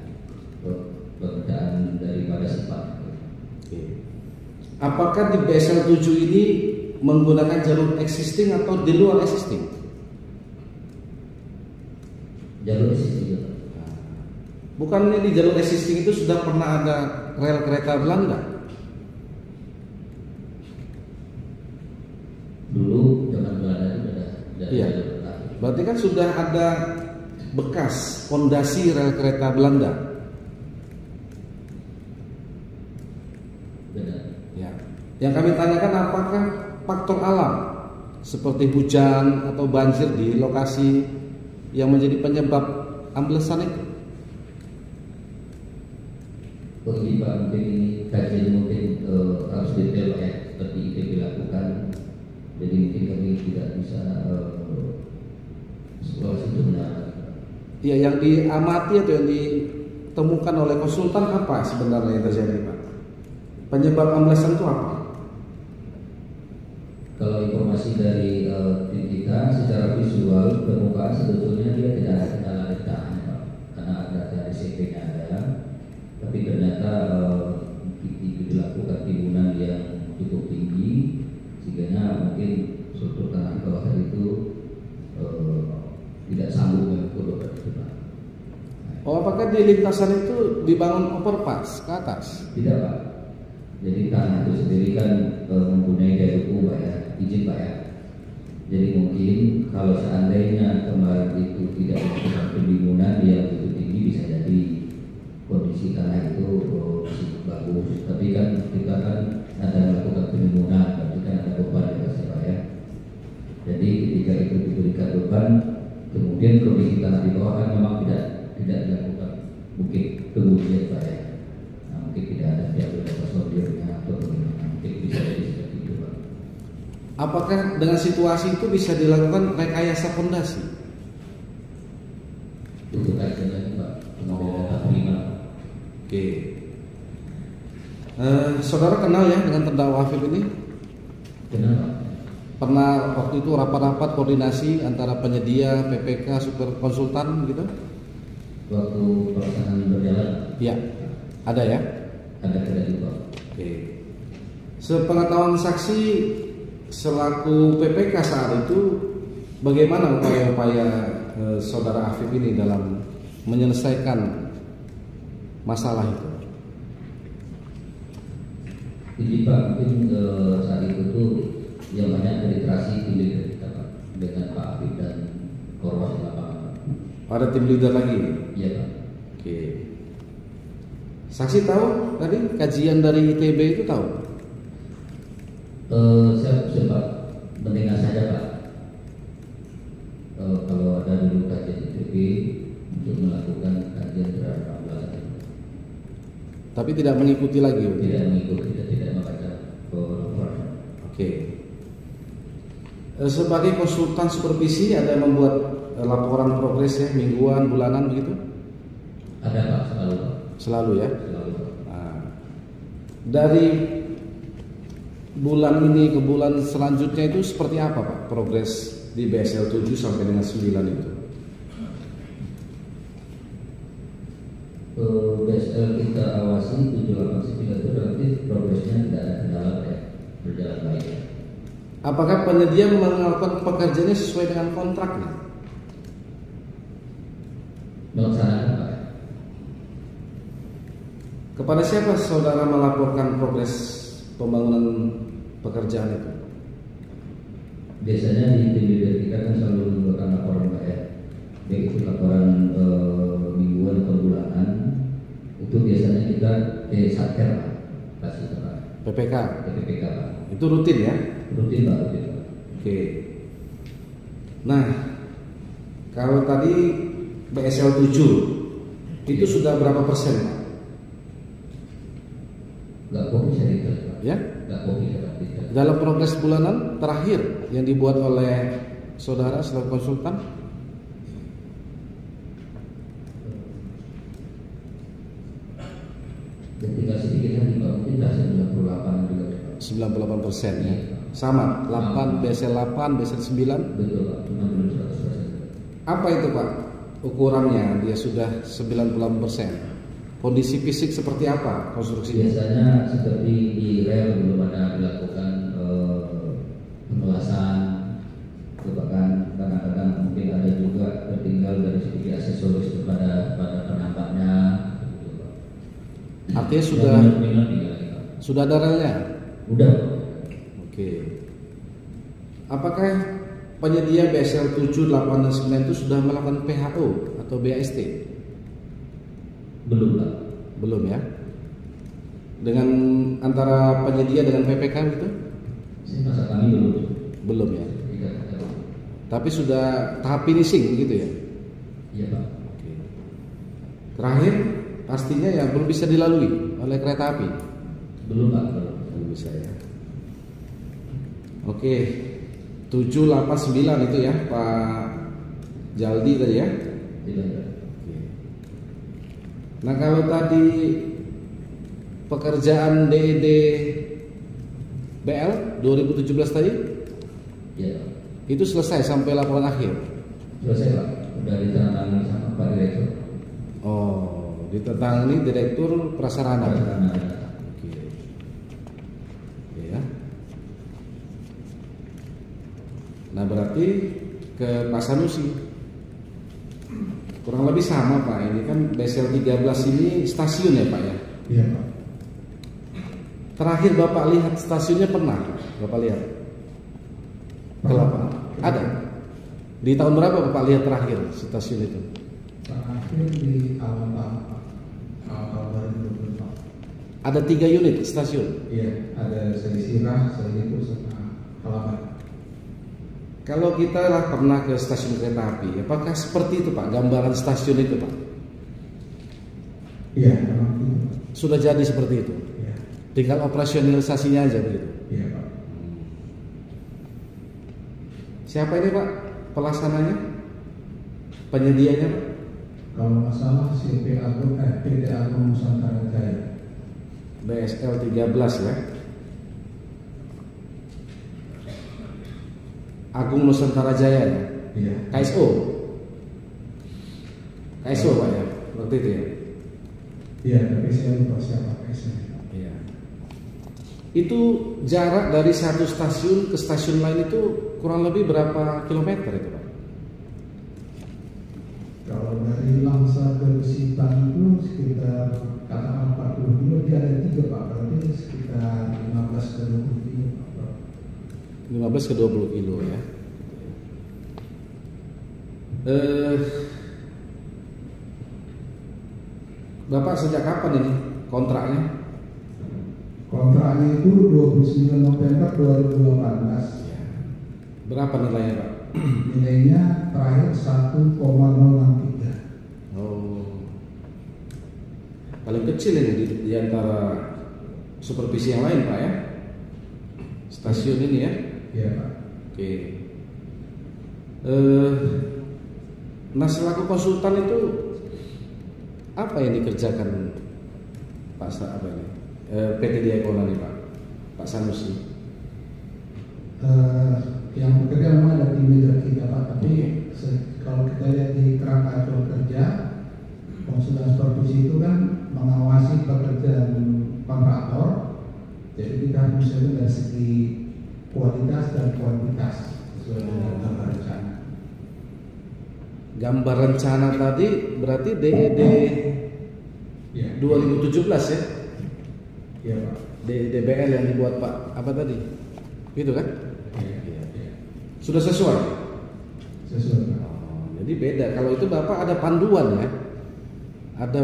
daripada sifat. Apakah di BSL 7 ini menggunakan jalur existing atau di luar existing? Jalur existing, Pak. Bukan ini di jalur existing itu sudah pernah ada rel kereta Belanda? Dulu zaman Belanda itu ada Iya. jalur kereta. Berarti kan sudah ada bekas fondasi rel kereta Belanda. Benar. Ya. Yang kami tanyakan apakah faktor alam seperti hujan atau banjir di lokasi yang menjadi penyebab amblesan itu? Ini Pak, mungkin ini kajian mungkin harus detail Pak ya, seperti itu dilakukan. Jadi mungkin kami tidak bisa sekolah itu benar. Ya, yang diamati atau yang ditemukan oleh konsultan apa sebenarnya yang terjadi Pak? Penyebab amblesan itu apa? Kalau informasi dari tim kita secara visual permukaan sebetulnya dia tidak ada kendala retakan Pak, karena ada CP-nya ada, tapi ternyata dilakukan timbunan yang cukup tinggi sehingga mungkin struktur tanah di kawasan itu tidak sanggup mengukur itu Pak. Oh, apakah di lintasan itu dibangun overpass ke atas? Tidak Pak. Jadi tanah itu sendiri kan mempunyai daya dukung Pak ya, izin Pak ya. Jadi mungkin kalau seandainya kemarin itu tidak dilakukan penimbunan yang begitu tinggi, bisa jadi kondisi tanah itu masih bagus. Tapi kan kita kan ada melakukan penimbunan, berarti kan ada beban ya Pak ya. Jadi ketika itu diberikan beban, kemudian kondisi tanah di bawah kan memang tidak dilakukan mungkin pengujian Pak ya. Mungkin tidak ada diambil personilnya atau bagaimana, mungkin bisa jadi seperti itu Pak. Apakah dengan situasi itu bisa dilakukan rekayasa fondasi? Itu kajian lagi Pak, Oh. tahap 5. Oke. Saudara kenal ya dengan terdakwa Afif ini? Kenapa? Pernah waktu itu rapat-rapat koordinasi antara penyedia, PPK, super konsultan gitu? Waktu pelaksanaan berjalan Ya, ada ya? ada juga Pak. Oke. Sepengetahuan saksi selaku PPK saat itu, bagaimana upaya-upaya saudara Afif ini dalam menyelesaikan masalah itu? Jadi Pak, mungkin saat itu tuh yang banyak literasi tim leader kita Pak, dengan Pak Afif dan Korwas di lapangan. Ada tim leader lagi? Iya Pak. Oke. Saksi tahu tadi kajian dari ITB itu tahu? Saya sempat mendengar saja Pak. Kalau ada dulu kajian ITB untuk melakukan kajian terhadap amblesan. Tapi tidak mengikuti lagi? Tidak mengikuti, tidak membaca laporan. Oke. Sebagai konsultan supervisi ada yang membuat laporan progres ya, mingguan, bulanan begitu? Ada Pak, selalu Pak. Selalu ya? Selalu Pak. Nah, dari bulan ini ke bulan selanjutnya itu seperti apa Pak progres di BSL 7 sampai dengan 9 itu? BSL kita awasi 789 itu relatif progresnya tidak ada kendala ya, berjalan baik ya. Apakah penyedia melakukan pekerjaannya sesuai dengan kontraknya? Melaksanakan Pak. Kepada siapa saudara melaporkan progres pembangunan pekerjaan itu? Biasanya di tim leader kita kan selalu mengeluarkan laporan Pak ya, baik itu laporan mingguan atau bulanan. Itu biasanya kita satker Pak, kasih Pak. PPK? PPK Pak. Itu rutin ya? Rutin Pak, rutin Pak. Oke. Nah, kalau tadi BSL 7 itu sudah berapa persen Pak? Gak kopi saya detail Pak. Ya? Gak kopi saya detail. Dalam progres bulanan terakhir yang dibuat oleh saudara selaku konsultan? Ketika sedikit lagi Pak, mungkin dah 98 juga Pak. 98% ya? Sama, 8, BSL 8, BSL 9? Betul Pak, cuma belum 100%. Apa itu Pak ukurannya dia sudah 98%? Kondisi fisik seperti apa konstruksinya? Biasanya seperti di rel belum ada dilakukan pengelasan, bahkan kadang-kadang mungkin ada juga tertinggal dari segi aksesoris kepada penambahnya. Artinya sudah ada relnya? Udah. Oke. Apakah penyedia BSL 7, 8, dan 9 itu sudah melakukan PHO atau BAST? Belum Pak. Belum ya? Dengan antara penyedia dengan PPK gitu? Masa kami belum. Belum ya? Tidak ada. Tapi sudah tahap finishing begitu ya? Iya Pak. Oke. Terakhir pastinya ya belum bisa dilalui. oleh kereta api? Belum Pak. Belum bisa ya. Oke, 789 itu ya Pak Jaldi tadi ya. Tidak ada. Nah kalau tadi pekerjaan DED BL 2017 tadi Ya. itu selesai sampai laporan akhir. Selesai Pak. Sudah ditandatangani sama Pak Direktur. Oh, ditandatangani Direktur Prasarana. Oke. Ya. Nah berarti ke Pak Sanusi kurang lebih sama Pak. Ini kan BSL 13 ini stasiun ya Pak ya. Iya Pak. Terakhir Bapak lihat stasiunnya pernah Bapak lihat? Ke lapangan? Ada? Di tahun berapa Bapak lihat terakhir stasiun itu? Terakhir di awal tahun 2020 Pak. Ada 3 unit stasiun. Iya, ada Selisirah, Selikur, sama Kalaban. Kalau kita lah pernah ke stasiun kereta api, apakah seperti itu Pak, gambaran stasiun itu Pak? Iya, memang itu. Sudah jadi seperti itu? Iya, Tinggal operasionalisasinya aja begitu? iya Pak. Siapa ini Pak pelaksananya? Penyedianya Pak? Kalau masalah PT Agung Nusantara Jaya. BSL 13 ya. Agung Nusantara Jaya ya. Iya. KSO Pak ya waktu itu ya. Iya, tapi saya lupa siapa KSO. Iya. Itu jarak dari satu stasiun ke stasiun lain itu kurang lebih berapa kilometer itu Pak? Kalau dari Langsa ke Sintang itu sekitar katakan 40 kilo, dia ada 3 Pak, berarti sekitar 15 ke 20 kilo Pak. 15 ke 20 kilo ya. Bapak sejak kapan ini kontraknya? Kontraknya itu 29 November 2018. Berapa nilainya Pak? Nilainya terakhir 1,063. Oh, paling kecil ini di antara supervisi yang lain Pak ya? Stasiun ini ya? Iya Pak. Oke. Nah selaku konsultan itu apa yang dikerjakan Pak PT Diakonal ini Pak Sanusi? Yang bekerja memang ada tim leader kita Pak, tapi kalau kita lihat di kerangka acuan kerja, konsultan supervisi itu kan mengawasi pekerjaan kontraktor, jadi kita harus misalnya dari segi kualitas dan kuantitas sesuai dengan gambar rencana. Gambar rencana tadi berarti DED Ya. 2017 ya? Iya Pak. DBL yang dibuat Pak apa tadi? Gitu kan? Iya. Sudah sesuai? Sesuai Pak. Jadi beda. Kalau itu Bapak ada panduan ya? Ada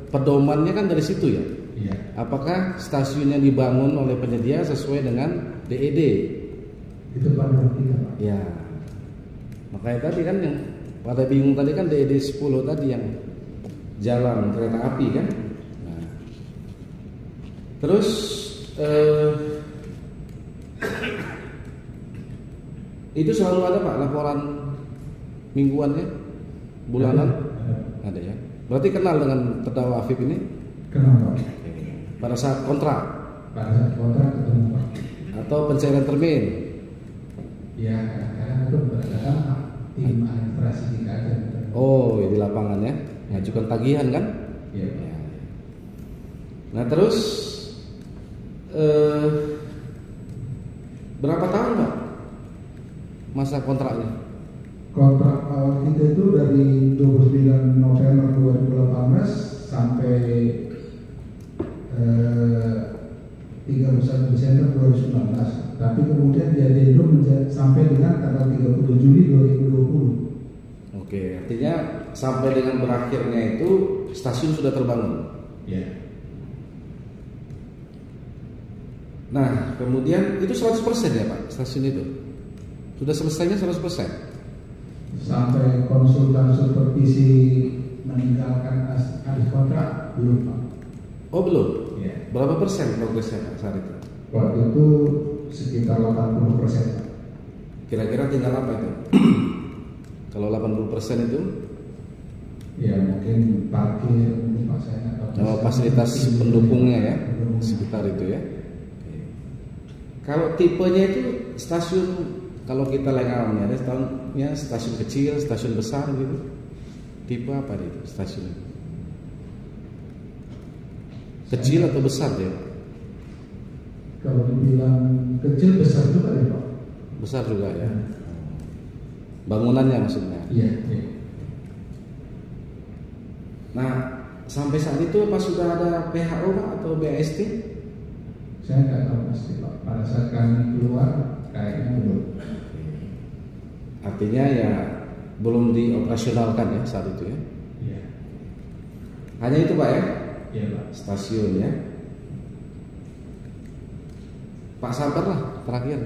pedomannya kan dari situ ya? Iya. Apakah stasiun yang dibangun oleh penyedia sesuai dengan DED? Itu panduan kita Pak. Ya. Makanya tadi kan yang pada bingung tadi kan DED 10 tadi yang jalan kereta api kan? Nah. Terus itu selalu ada Pak laporan mingguannya, bulanan? Ada ya. Berarti kenal dengan terdakwa Afif ini? Kenapa? Pada saat kontrak Pada saat kontrak ketemu Pak. atau pencairan termin? Ya kadang-kadang itu berdasarkan tim administrasi kita aja. Oh, di lapangan ya, ngajukan tagihan kan? Iya. Ya. Nah terus berapa tahun Pak masa kontraknya? Kontrak awal kita itu dari 29 November 2018 sampai 31 Desember 2019. Tapi kemudian dia diadendum sampai dengan tanggal 30 Juli 2020. Oke, artinya sampai dengan berakhirnya itu stasiun sudah terbangun. Ya. Nah, kemudian itu 100% ya Pak stasiun itu? Sudah selesainya 100%? Sampai konsultan supervisi meninggalkan habis kontrak belum Pak. Oh belum? Ya. Iya. Berapa persen progresnya Pak saat itu? Waktu itu sekitar 80%. Pak. Kira-kira tinggal apa itu? Kalau 80% itu Ya mungkin parkir, mungkin Pak saya nggak tahu. fasilitas pendukungnya ya, sekitar itu ya. Kalau tipenya itu stasiun, kalau kita legalnya ada stasiun kecil, stasiun besar gitu. Tipe apa itu stasiun? Kecil atau besar dia? Kalau dibilang kecil besar juga ya Pak. Besar juga ya. Bangunannya maksudnya. Iya. Iya. Nah, sampai saat itu apa sudah ada PHO Pak atau BAST? Saya nggak tahu pasti Pak. Pada saat kami keluar kayaknya belum. Artinya ya belum dioperasionalkan ya saat itu ya. Iya. Hanya itu Pak ya, Iya Pak. stasiun ya. Pak sabar lah terakhir.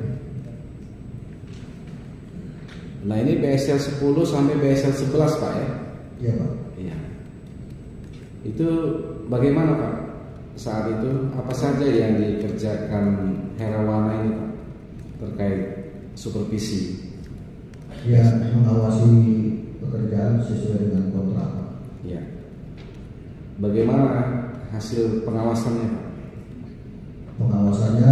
Nah ini BSL 10 sampai BSL 11 Pak ya. Iya Pak. Iya. Itu bagaimana Pak saat itu? Apa saja yang dikerjakan Herawana ini Pak terkait supervisi? Ya, mengawasi pekerjaan sesuai dengan kontrak. Ya. Bagaimana hasil pengawasannya Pak? Pengawasannya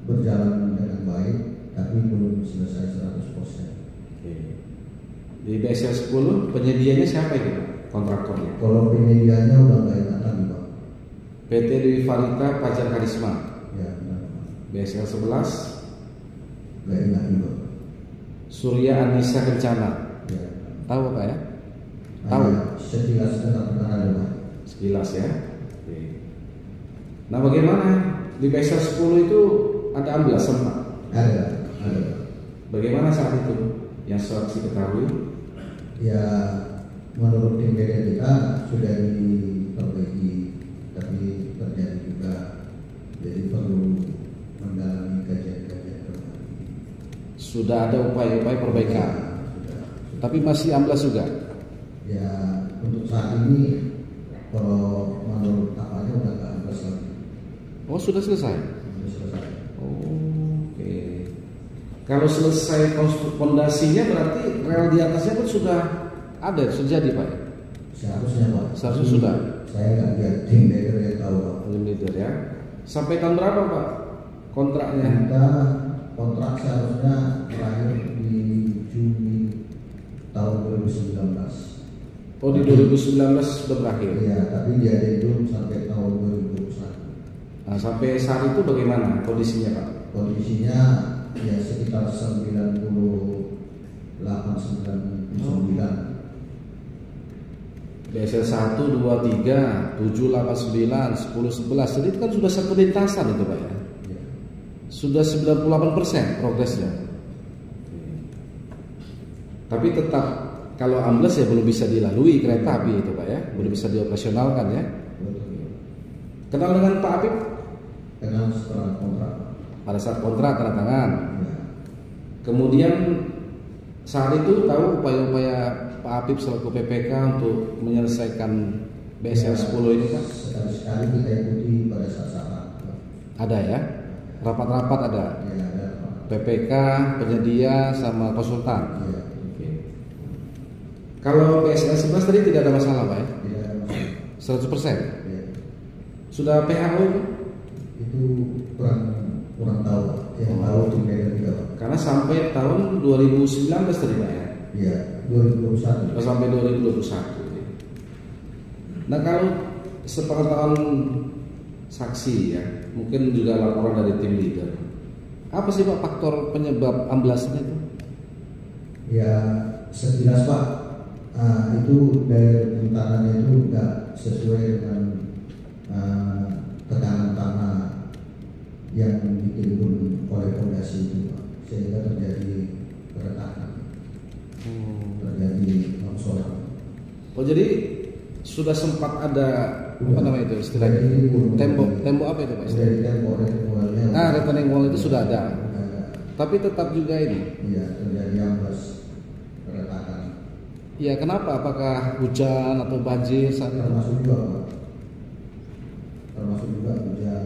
berjalan dengan baik, tapi belum selesai 100%. Oke. Di BSL 10 penyedianya siapa itu Pak? Kontraktornya? Kalau penyediaannya udah nggak ingat lagi Pak. PT Dewi Farita Fajar Karisma. Ya, benar Pak. BSL 11 Nggak ingat juga. Surya Anissa Kencana. Ya. Tahu Pak ya? Tahu. Hanya sekilas dengar ada Pak. Sekilas ya. Oke. Nah bagaimana di BSL 10 itu ada amblasan Pak? Ada. Bagaimana saat itu yang saksi ketahui? Ya, menurut tim BD kita sudah diperbaiki, tapi terjadi juga, jadi perlu mendalami kajian-kajian kembali. Sudah ada upaya-upaya perbaikan, Sudah. tapi masih amblas juga. Ya, untuk saat ini kalau menurut apanya udah nggak amblas lagi, Oh sudah selesai. sudah selesai. Oke. Kalau selesai fondasinya berarti rel di atasnya pun sudah ada, sudah jadi Pak. Seharusnya Pak. Seharusnya sudah. Saya nggak lihat tim BD yang tahu Pak. Unlimited ya. Sampai tahun berapa Pak kontraknya? Kita kontrak seharusnya terakhir di Juni tahun 2019. Oh di 2019 sudah berakhir. Iya, tapi dia belum sampai tahun 2021. Nah, sampai saat itu bagaimana kondisinya Pak? Kondisinya ya sekitar 98-99. BSL 1, 2, 3, 7, 8, 9, 10, 11. Jadi itu kan sudah satu lintasan itu Pak ya. Ya. Sudah 98% progresnya. Tapi tetap kalau ambles ya belum bisa dilalui kereta api itu Pak ya, belum bisa dioperasionalkan ya. Betul. Kenal dengan Pak Apip Kenal setelah kontrak. pada saat kontrak tanda tangan. Ya. Kemudian saat itu tahu upaya-upaya Pak Apip selaku PPK untuk menyelesaikan BSL 10 ini Pak? Sekali-sekali kita ikuti pada saat-saat. Ada ya? Rapat-rapat ada? Ya, ada Pak. PPK, penyedia, sama konsultan? Ya. Oke. Kalau BSL 11 tadi tidak ada masalah Pak ya? Tidak ada masalah. 100%? Ya. Sudah PHO itu? Itu kurang tahu Pak. Yang tahu tim BD juga Pak. Karena sampai tahun 2019 tadi Pak ya? Iya, 2021. Sampai 2021. Nah kalau sepengetahuan saksi ya, mungkin juga laporan dari tim leader. Apa sih Pak faktor penyebab amblasnya itu? Ya, sekilas Pak, itu dari rintangannya itu tidak sesuai dengan tekanan tanah yang ditimbun oleh fondasi itu Pak, sehingga terjadi keretakan, terjadi longsoran. Oh jadi sudah sempat ada apa namanya itu istilahnya? Jadi, Tembok apa itu Pak? Dari tembok retaining wall-nya. Nah retaining wall itu sudah ada. Ada. Tapi tetap juga ini. Iya, terjadi amblas keretakan. Ya kenapa? Apakah hujan atau banjir saat itu? Termasuk juga Pak. termasuk juga hujan.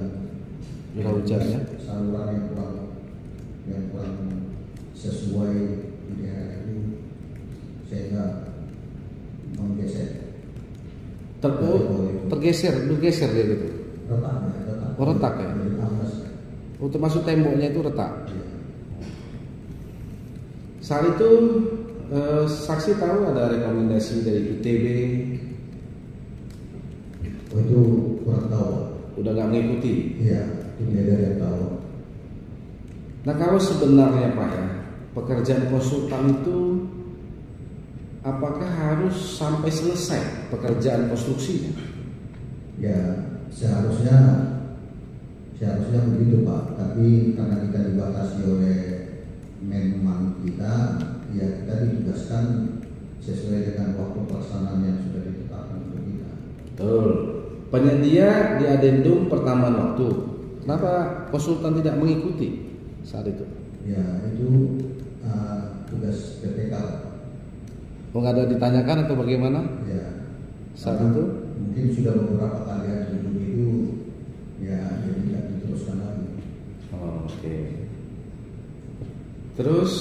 Curah hujan ya. Saluran yang kurang sesuai di daerah itu sehingga menggeser. Bergeser dia gitu. Retak. Oh, retak ya? Jadi ambles. Oh, termasuk temboknya itu retak. Iya. Saat itu saksi tahu ada rekomendasi dari ITB, Oh, itu kurang tahu. udah nggak mengikuti. Iya, itu beda yang tahu. Nah, kalau sebenarnya Pak ya, pekerjaan konsultan itu apakah harus sampai selesai pekerjaan konstruksinya? Ya, seharusnya begitu Pak. Tapi karena kita dibatasi oleh Menman kita, ya kita ditugaskan sesuai dengan waktu pelaksanaan yang sudah ditetapkan untuk kita. Betul. Penyedia di adendum pertambahan waktu. Kenapa konsultan tidak mengikuti saat itu? Ya, itu tugas PPK. Oh, nggak ada ditanyakan atau bagaimana Ya, saat karena itu? mungkin sudah beberapa kali adendum itu, ya jadi tidak diteruskan lagi. Oh, oke. Terus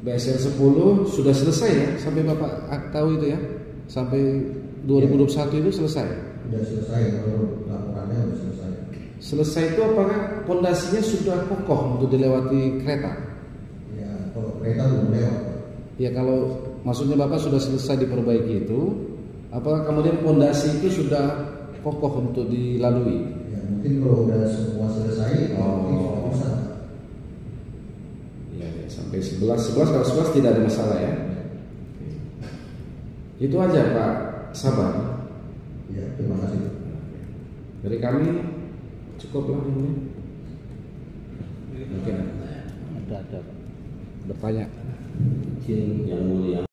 BSR 10 sudah selesai ya, sampai Bapak tahu itu ya, sampai 2021 itu selesai. Sudah selesai, kalau laporannya sudah selesai. Selesai itu apakah pondasinya sudah kokoh untuk dilewati kereta? Ya, kalau kereta belum lewat. Ya, kalau maksudnya Bapak sudah selesai diperbaiki itu, apakah kemudian pondasi itu sudah kokoh untuk dilalui? Ya, mungkin kalau udah semua selesai, mungkin sudah bisa. Ya, sampai 11 kalau 11 tidak ada masalah ya. Itu aja Pak Sabar. Ya, terima kasih. Dari kami cukuplah ini. Mungkin ada bertanya. Izin yang mulia.